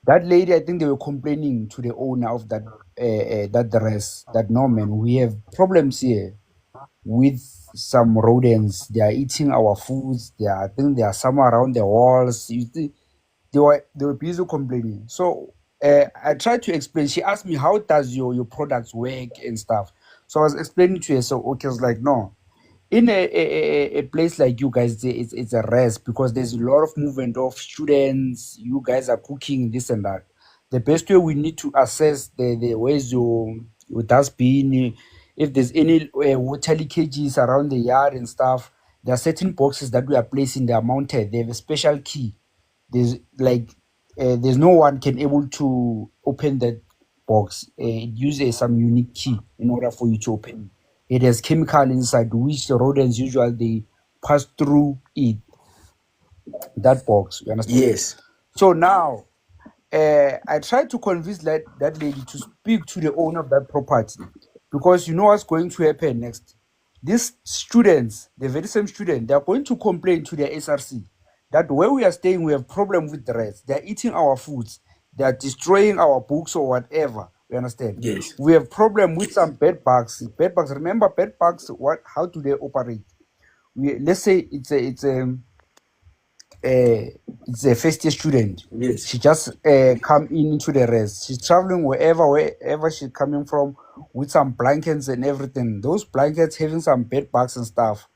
That lady, I think they were complaining to the owner of that dress that no man, we have problems here with some rodents. They are eating our foods. I think they are somewhere around the walls. You see, they were busy complaining. So I tried to explain. She asked me, how does your products work and stuff. So I was explaining to her. So okay, I was like, no, in a place like you guys, it's a rest because there's a lot of movement of students. You guys are cooking this and that. The best way we need to assess the where's your dustbin, if there's any water leakages around the yard and stuff. There are certain boxes that we are placing. They are mounted. They have a special key. There's no one can able to open that box. It uses some unique key in order for you to open it. It has chemical inside which the rodents usually they pass through it, that box. You understand? Yes. So now I tried to convince that lady to speak to the owner of that property because you know what's going to happen next. These students, the very same student, they are going to complain to the SRC that where we are staying, we have problem with the rats. They are eating our foods. They are destroying our books or whatever. You understand? Yes. We have problem with some bed bugs. Bed bugs. Remember bed bugs? What? How do they operate? Let's say it's a first year student. Yes. She just come into the rest. She's traveling wherever she's coming from with some blankets and everything. Those blankets having some bed bugs and stuff.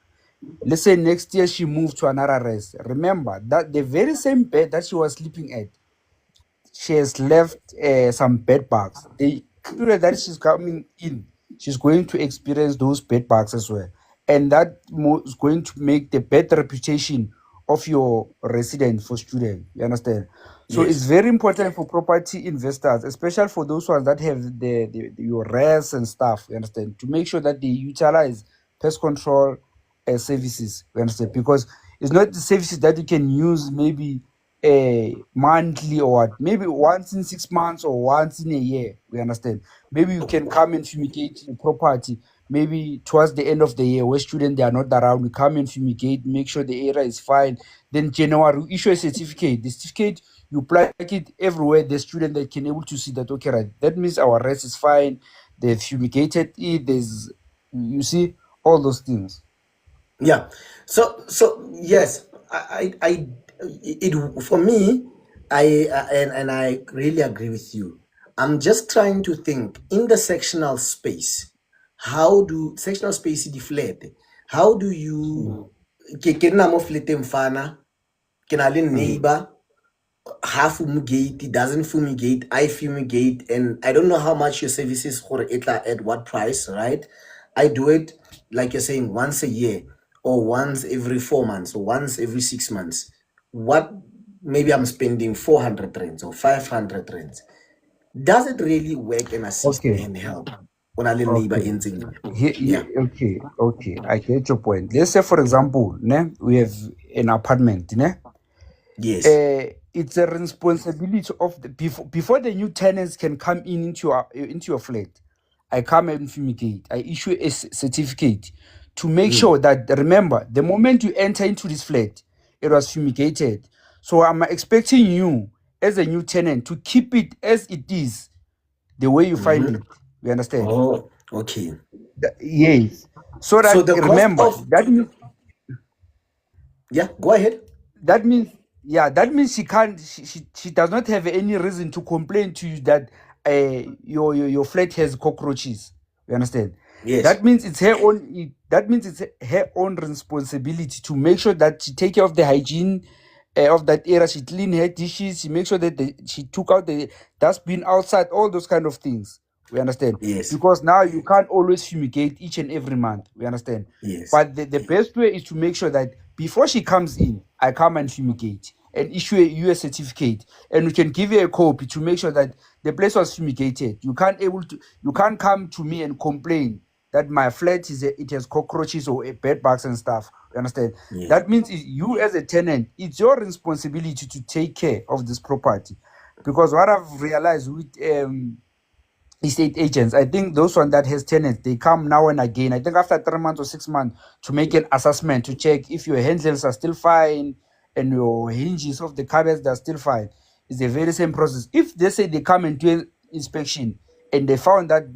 Let's say next year she moved to another rest. Remember that the very same bed that she was sleeping at, she has left some bed bugs. The period that she's coming in, she's going to experience those bed bugs as well. And that is going to make the bad reputation of your resident for student. You understand? So it's Yes. very important for property investors, especially for those ones that have your res and stuff. You understand? To make sure that they utilize pest control services. You understand? Because it's not the services that you can use maybe monthly or what, maybe once in 6 months or once in a year. We understand. Maybe you can come and fumigate the property. Maybe towards the end of the year, where students they are not around, we come and fumigate, make sure the area is fine. Then January, we issue a certificate. The certificate you plug it everywhere. The student that can able to see that okay, right? That means our rest is fine. They fumigated it. There's you see all those things. Yeah. So yes, it for me, and I really agree with you. I'm just trying to think in the sectional space. How do sectional space deflate? How do you ke nna mo fleteng fana, ke na le neighbor, half fumigate, it doesn't fumigate, I fumigate, and I don't know how much your services for it at what price, right? I do it like you're saying once a year or once every 4 months or once every 6 months. What maybe I'm spending 400 rands or 500 rands. Does it really work and assist Okay. and help on a little neighbor Okay. in Here, yeah. okay. I get your point. Let's say, for example, we have an apartment, Yes. it's a responsibility of the before the new tenants can come into your flat. I come and fumigate. I issue a certificate to make sure that remember the moment you enter into this flat, it was fumigated. So I'm expecting you as a new tenant to keep it as it is, the way you find it. You understand? Oh, okay. Yes. So So that the cost remember of that means yeah, go ahead. that means that means she can't she does not have any reason to complain to you that your flat has cockroaches. You understand? Yes. That means it's her own that means it's her own responsibility to make sure that she take care of the hygiene of that area. She clean her dishes, she make sure that she took out the dustbin outside, all those kind of things. We understand? Yes. Because now you can't always fumigate each and every month. We understand? Yes. But the best way is to make sure that before she comes in, I come and fumigate and issue a US certificate, and we can give you a copy to make sure that the place was fumigated. You can't come to me and complain that my flat it has cockroaches or bed bugs and stuff. You understand? Yes. That means you as a tenant, it's your responsibility to take care of this property. Because what I've realized with estate agents, I think those one that has tenants, they come now and again. I think after 3 months or 6 months to make an assessment to check if your handles are still fine and your hinges of the cupboards are still fine. It's the very same process. If they say they come and do an inspection and they found that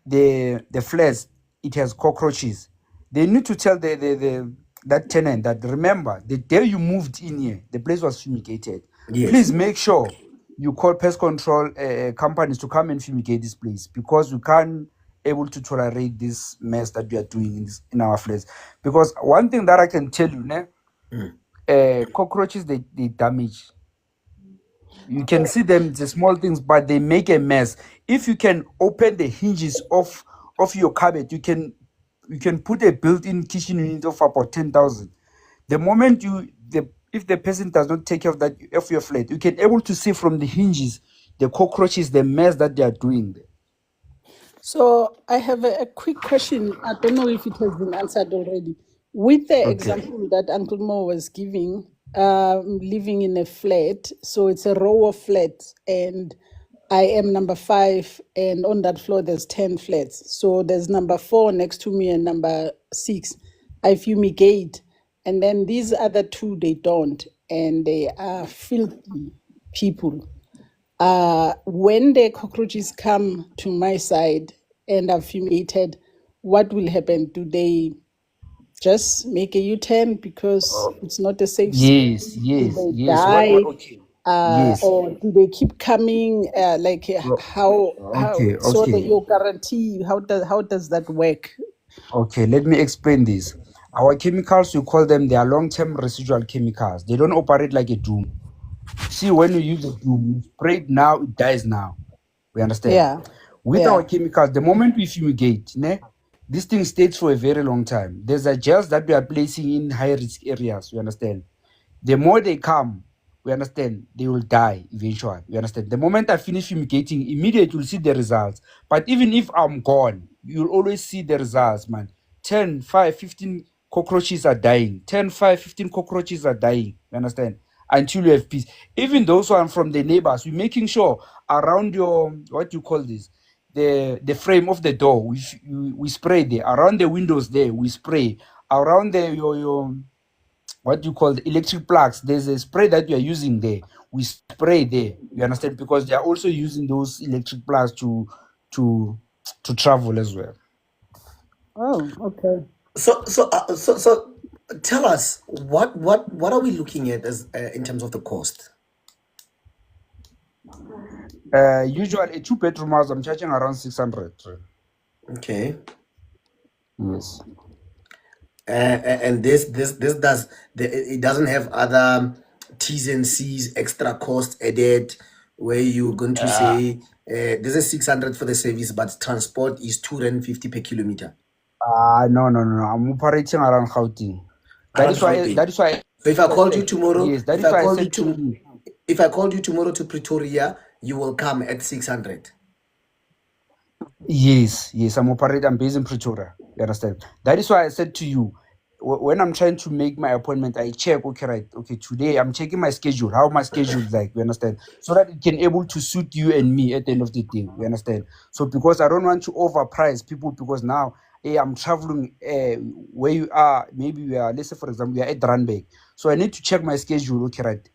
the flats, it has cockroaches, they need to tell that tenant that, remember, the day you moved in here, the place was fumigated. Yes. Please make sure you call pest control companies to come and fumigate this place, because we can't able to tolerate this mess that we are doing in our flats. Because one thing that I can tell you, cockroaches, they damage. You can see them, the small things, but they make a mess. If you can open the hinges of your cupboard, you can put a built-in kitchen unit of about 10,000. The moment if the person does not take care of that of your flat, you can able to see from the hinges the cockroaches, the mess that they are doing there. So I have a quick question. I don't know if it has been answered already. With the Okay. example that Uncle Mo was giving, living in a flat, so it's a row of flats, and I am number 5, and on that floor there's 10 flats. So there's number 4 next to me and number 6. I fumigate, and then these other 2 they don't, and they are filthy people. When the cockroaches come to my side and are fumigated, what will happen? Do they just make a U-turn because it's not a safe space? Yes, Do they yes. die? Okay. Yes. Or do they keep coming? How Okay, so that okay. your guarantee, how does that work? Okay, let me explain this. Our chemicals, we call them, they are long-term residual chemicals. They don't operate like a doom. See, when you use a doom, you spray it now, it dies now. We understand? Yeah. With Yeah. our chemicals, the moment we fumigate, this thing stays for a very long time. There's a gels that we are placing in high-risk areas, you understand? The more they come, we understand, they will die eventually. You understand? The moment I finish fumigating, immediately you'll see the results. But even if I'm gone, you'll always see the results, man. 10, 5, 15 cockroaches are dying. 10, 5, 15 cockroaches are dying. You understand? Until you have peace. Even those one from the neighbors, we're making sure around your, what you call this, the frame of the door, we spray there. Around the windows there, we spray. Around your what do you call the electric plugs, there's a spray that you are using there, we spray there, you understand, because they are also using those electric plugs to travel as well. Oh, okay. So tell us what are we looking at as in terms of the cost? Usually a 2-bedroom house, I'm charging around 600. Okay. Yes. And this does it doesn't have other T's and C's, extra cost added, where you're going to say this is 600 for the service, but transport is 250 per kilometer. No, I'm operating around Gauteng. That is why So if I called you tomorrow, yes, that is why I said to you, if I called you tomorrow to Pretoria, you will come at 600. yes, I'm based in Pretoria. You understand? That is why I said to you, when I'm trying to make my appointment, I check, okay, today I'm checking my schedule, how my schedule is like, you understand? So that it can able to suit you and me at the end of the day, you understand? So because I don't want to overprice people, because now, I'm traveling where you are, maybe we are, let's say for example, we are at Randburg. So I need to check my schedule, okay, right?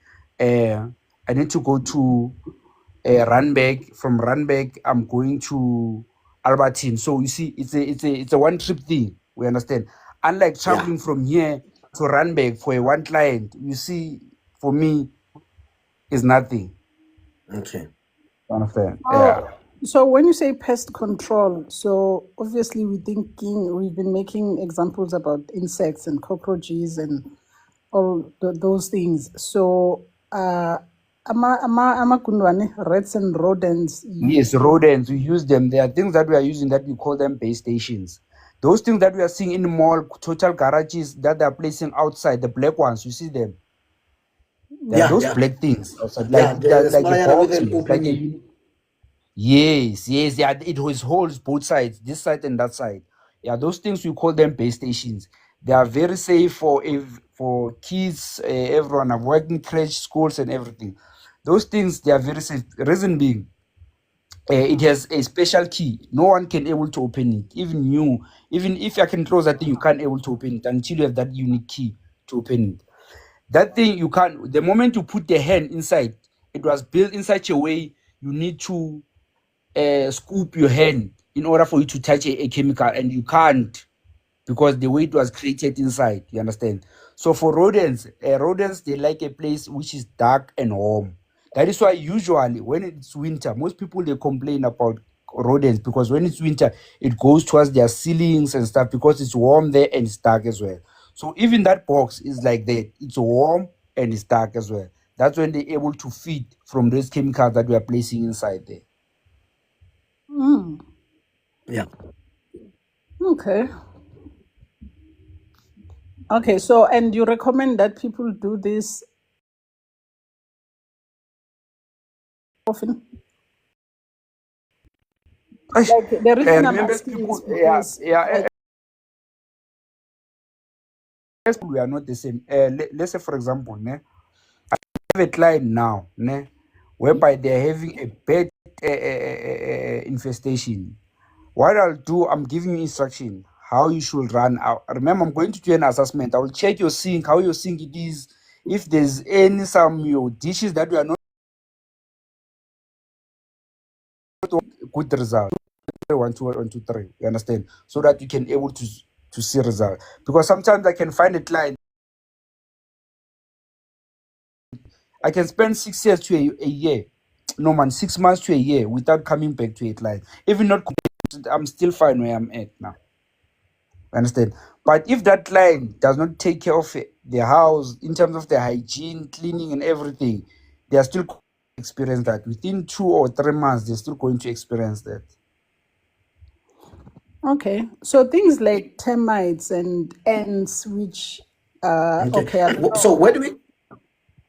I need to go to Randburg. From Randburg, I'm going to Albertine. So you see, it's a one trip thing. We understand. Unlike traveling from here to Randburg for a one client, you see, for me, is nothing. Okay. Understand? Oh, so when you say pest control, so obviously we've been making examples about insects and cockroaches and all those things. So rats and rodents. Yes, rodents, we use them. There are things that we are using that we call them base stations. Those things that we are seeing in the mall, total garages that they are placing outside, the black ones, you see them. There are those black things outside, like a box, like a yes, yeah. It was holes both sides, this side and that side. Yeah, those things we call them base stations. They are very safe for kids, everyone. I've worked in crèche, schools, and everything. Those things, they are very safe. Reason being, it has a special key. No one can able to open it. Even you, even if I can close that thing, you can't able to open it until you have that unique key to open it. That thing you can't. The moment you put the hand inside, it was built in such a way you need to scoop your hand in order for you to touch a chemical, and you can't because the way it was created inside. You understand? So for rodents they like a place which is dark and warm. That is why usually when it's winter, most people they complain about rodents because when it's winter, it goes towards their ceilings and stuff because it's warm there and it's dark as well. So even that box is like that. It's warm and it's dark as well. That's when they're able to feed from those chemicals that we are placing inside there. Yeah. Okay. Okay, so and you recommend that people do this often? Aish, Like the reason I'm remember asking is people, yeah, because yeah, we are not the same. Let's say, for example, ne, I have a client now, ne, whereby they're having a bad infestation. What I'll do, I'm giving you instruction how you should run out. Remember, I'm going to do an assessment. I will check your sink, how your sink it is. If there's any some your dishes that we are not good result. 1, 2, 1, 2, 3. You understand? So that you can able to see result. Because sometimes I can find a client. I can spend 6 years to a year. No man, 6 months to a year without coming back to a client. Even not, I'm still fine where I'm at now. Understand? But if that client does not take care of their house in terms of the hygiene, cleaning, and everything, they are still going to experience that. Within 2 or 3 months, they're still going to experience that. okay, so things like termites and ants, which Okay. okay, I don't So know. where do we?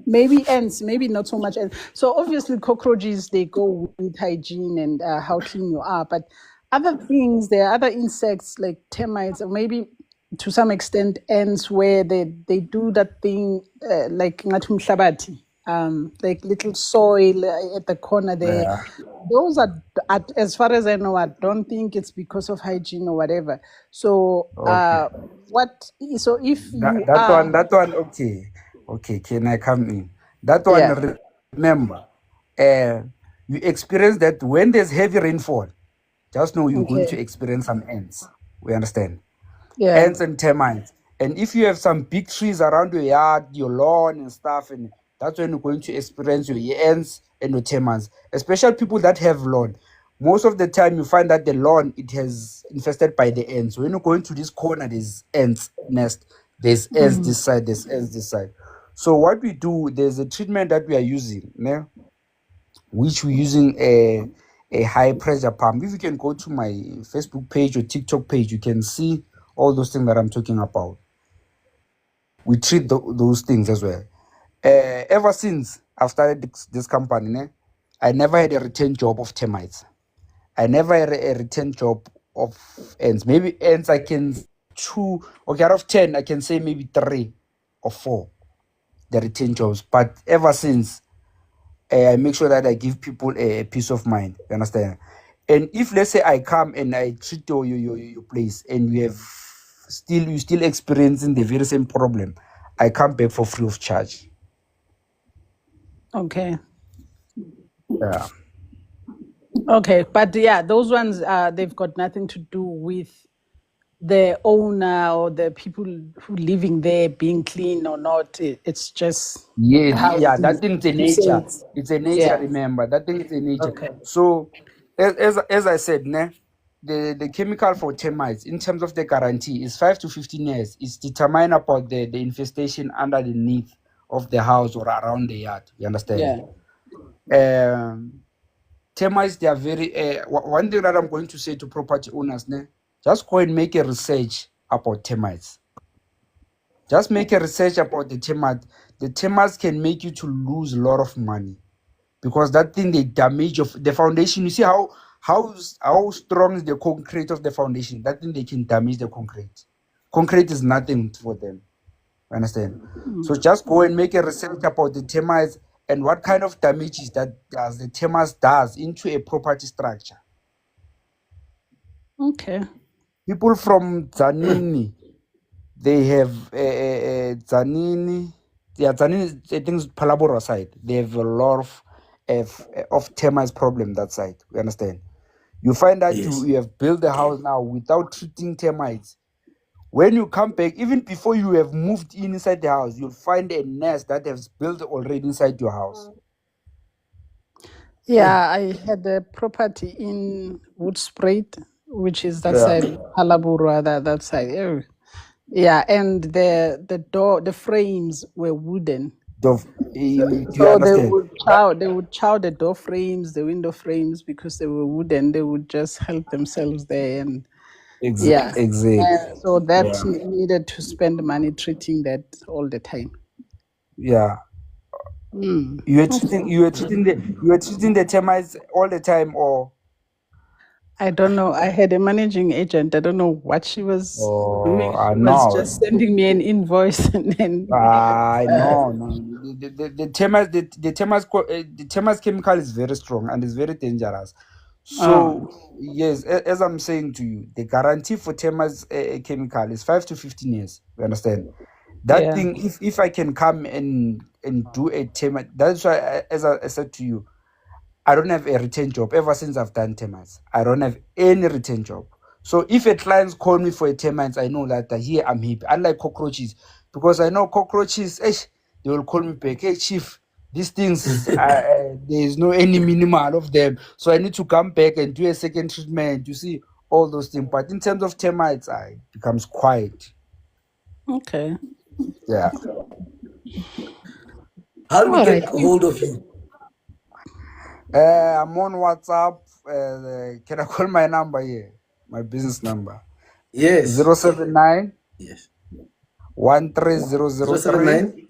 Maybe ants, maybe not so much ants. So obviously cockroaches, they go with hygiene and how clean you are. But other things, there are other insects like termites, or maybe to some extent ants, where they do that thing like ngathi umhlabathi, like little soil at the corner there. Yeah. Those are, as far as I know, I don't think it's because of hygiene or whatever. So Okay. what? So if you That one, okay. Can I come in? That one, yeah, remember, uh, you experience that when there's heavy rainfall. Just know you're going to okay, experience some ants. We understand. yeah. Ants and termites. And if you have some big trees around your yard, your lawn and stuff, and that's when you're going to experience your ants and your termites. Especially people that have lawn. Most of the time you find that the lawn it has infested by the ants. So when you go into this corner, there's ants nest. There's ants this side, there's ants this side. So what we do, there's a treatment that we are using, né? Which we're using a high pressure pump. If you can go to my Facebook page or TikTok page, you can see all those things that I'm talking about. We treat those things as well. Ever since I've started this company, ne, I never had a return job of termites. I never had a return job of ants. Maybe ants I can two, okay, out of 10, I can say maybe 3 or 4 the return jobs. But ever since I make sure that I give people a peace of mind. You understand? And if let's say I come and I treat your place and you still experiencing the very same problem, I come back for free of charge. Okay. Yeah. Okay. But yeah, those ones they've got nothing to do with the owner or the people who living there being clean or not. It's just Yes, how it yeah, that is. thing is a You say nature. It's a nature, yeah. remember. That thing is a nature. Okay. So as I said, ne, the chemical for termites in terms of the guarantee is 5 to 15 years. It's determined about the infestation underneath of the house or around the yard. You understand? Yeah. Termites, they are very one thing that I'm going to say to property owners, ne, just go and make a research about termites. Just make a research about the termite. The termites can make you to lose a lot of money because that thing they damage of the foundation. You see how strong is the concrete of the foundation? That thing they can damage the concrete. Concrete is nothing for them. Understand? So just go and make a research about the termites and what kind of damages that does the termites does into a property structure. Okay. People from Zanini, they have Zanini. Yeah, Tzaneen, I think it's Palabora side. They have a lot of termites problem that side. You understand? You find that Yes. you have built the house now without treating termites. When you come back, even before you have moved inside the house, you'll find a nest that has built already inside your house. Yeah, I had a property in Woodspruit, which is that Yeah. side, Palabura, that side. Yeah, and the frames were wooden. Do you So understand? they would chow the door frames, the window frames, because they were wooden. They would just help themselves there, and yeah, Exactly. so that Yeah. needed to spend money treating that all the time. Yeah. Mm. You were treating the termites all the time, or I don't know. I had a managing agent. I don't know what she was doing. She was no. just sending me an invoice, and then I know, no. The termites chemical is very strong and is very dangerous. So oh yes, as I'm saying to you, the guarantee for termites chemical is 5 to 15 years. You understand? That yeah. thing, if I can come and do a termite, that's why as I said to you, I don't have a return job ever since I've done termites. I don't have any return job. So if a client call me for a termites, I know that here I'm happy. Unlike cockroaches, because I know cockroaches, they will call me back. Hey, chief, these things, there is no any minimal of them. So I need to come back and do a second treatment. You see all those things. But in terms of termites, I becomes quiet. Okay. Yeah. How do we All get right. hold of you? I'm on WhatsApp. Can I call my number here? My business number. Yes. 079 Yes. 13003 079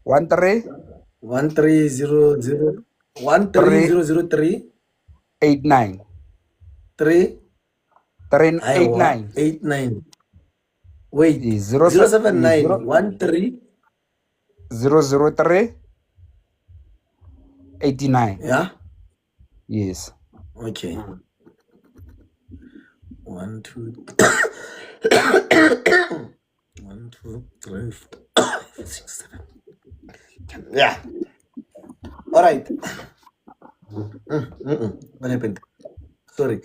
1300 389 3 Iowa 389. 89. Wait, Is 0 079 13. 003 89. Yeah. Yes. Okay. 1, 2, 1, 2, 3, 4, 6, 7. Yeah. All right. What happened? Sorry.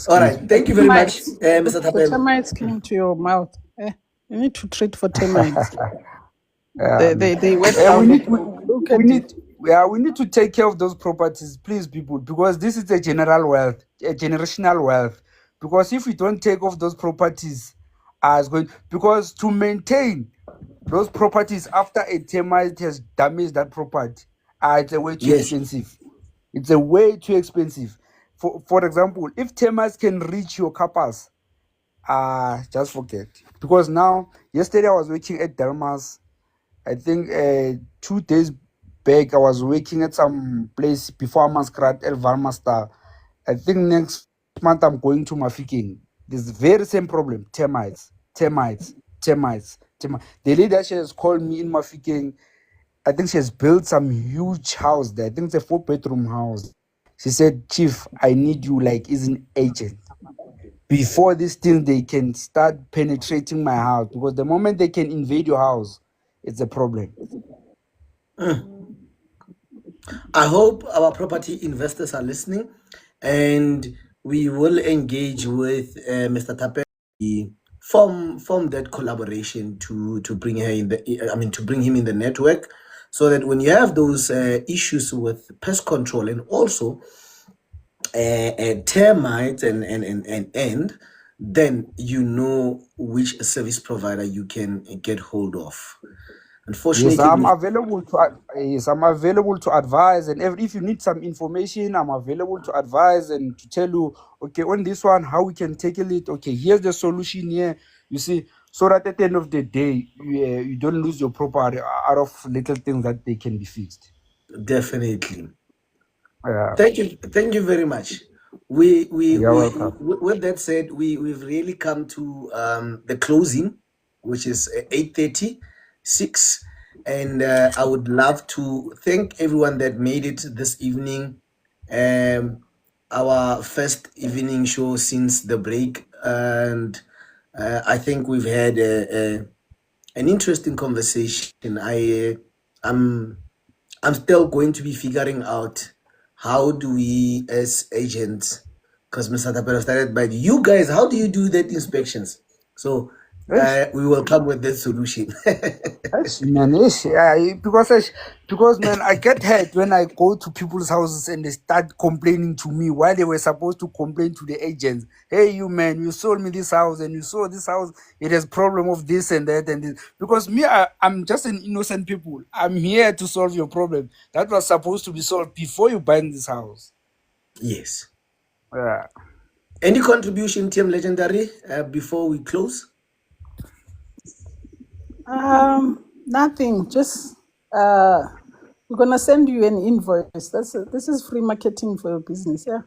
All Excuse right. me. Thank you very much, Termites. Mr. If the Tapelo. termites came to your mouth, you need to treat for termites. Yeah, They went Eh, we down the need we, hole. Look we at need it. we need to take care of those properties, please, people, because this is a general wealth, a generational wealth. Because if we don't take off those properties, as going because to maintain those properties after a termite has damaged that property, it's a way too Yes. expensive. It's a way too expensive. For example, if termites can reach your couples, just forget. Because now, yesterday I was working at Delmas. I think 2 days back I was working at some place before Masquerade El Valmastar. I think next month I'm going to Mafikeng. This very same problem: termites, termites, termites, termites. The lady that she has called me in Mafikeng, I think she has built some huge house there. I think it's a 4 bedroom house. She said, Chief, I need you like is an agent. Before these things they can start penetrating my house, because the moment they can invade your house, it's a problem. I hope our property investors are listening, and we will engage with Mr. Tapelo. Form that collaboration to bring her in the. I mean, to bring him in the network, so that when you have those issues with pest control and also termites and then you know which service provider you can get hold of. Yes, Unfortunately, I'm available to yes, I'm available to advise, and if you need some information, I'm available to advise and to tell you, okay, on this one, how we can tackle it. Okay, here's the solution here. You see, so that at the end of the day, you don't lose your property out of little things that they can be fixed. definitely. Yeah, Thank you very much. you're welcome. With that said, we've really come to the closing, which is 8:36, and I would love to thank everyone that made it this evening. Our first evening show since the break, and I think we've had an interesting conversation. I'm still going to be figuring out how do we as agents, because Mr. Tapera started by you guys, how do you do that inspections? So Yes. we will come with that solution. Yes, man. Yes, because man, I get hurt when I go to people's houses and they start complaining to me while they were supposed to complain to the agents. Hey, you man, you sold me this house and you saw this house. It has problem of this and that and this. Because me, I'm just an innocent people. I'm here to solve your problem. That was supposed to be solved before you buying this house. Yes. Yeah. Any contribution, Team Legendary, before we close? Nothing. Just we're gonna send you an invoice. This is free marketing for your business. Yeah,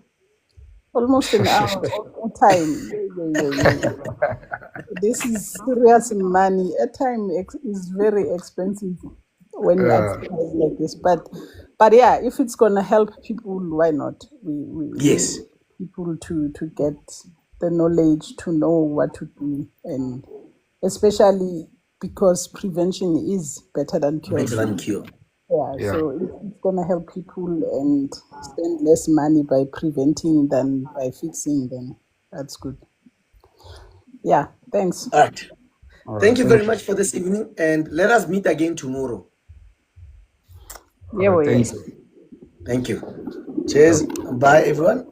almost an hour of time. Yeah. This is serious money. Airtime is very expensive when you advertise like this. But yeah, if it's gonna help people, why not? We Yes. need people to get the knowledge to know what to do, and especially because prevention is better than cure. Better than cure. Yeah, Yeah. so if it's gonna help people and spend less money by preventing than by fixing, then that's good. Yeah, thanks. All right. All Thank right. you very Thank you. much for this evening, and let us meet again tomorrow. All Yeah, right. well, Thank yes. you. Thank you. Cheers. Bye, everyone.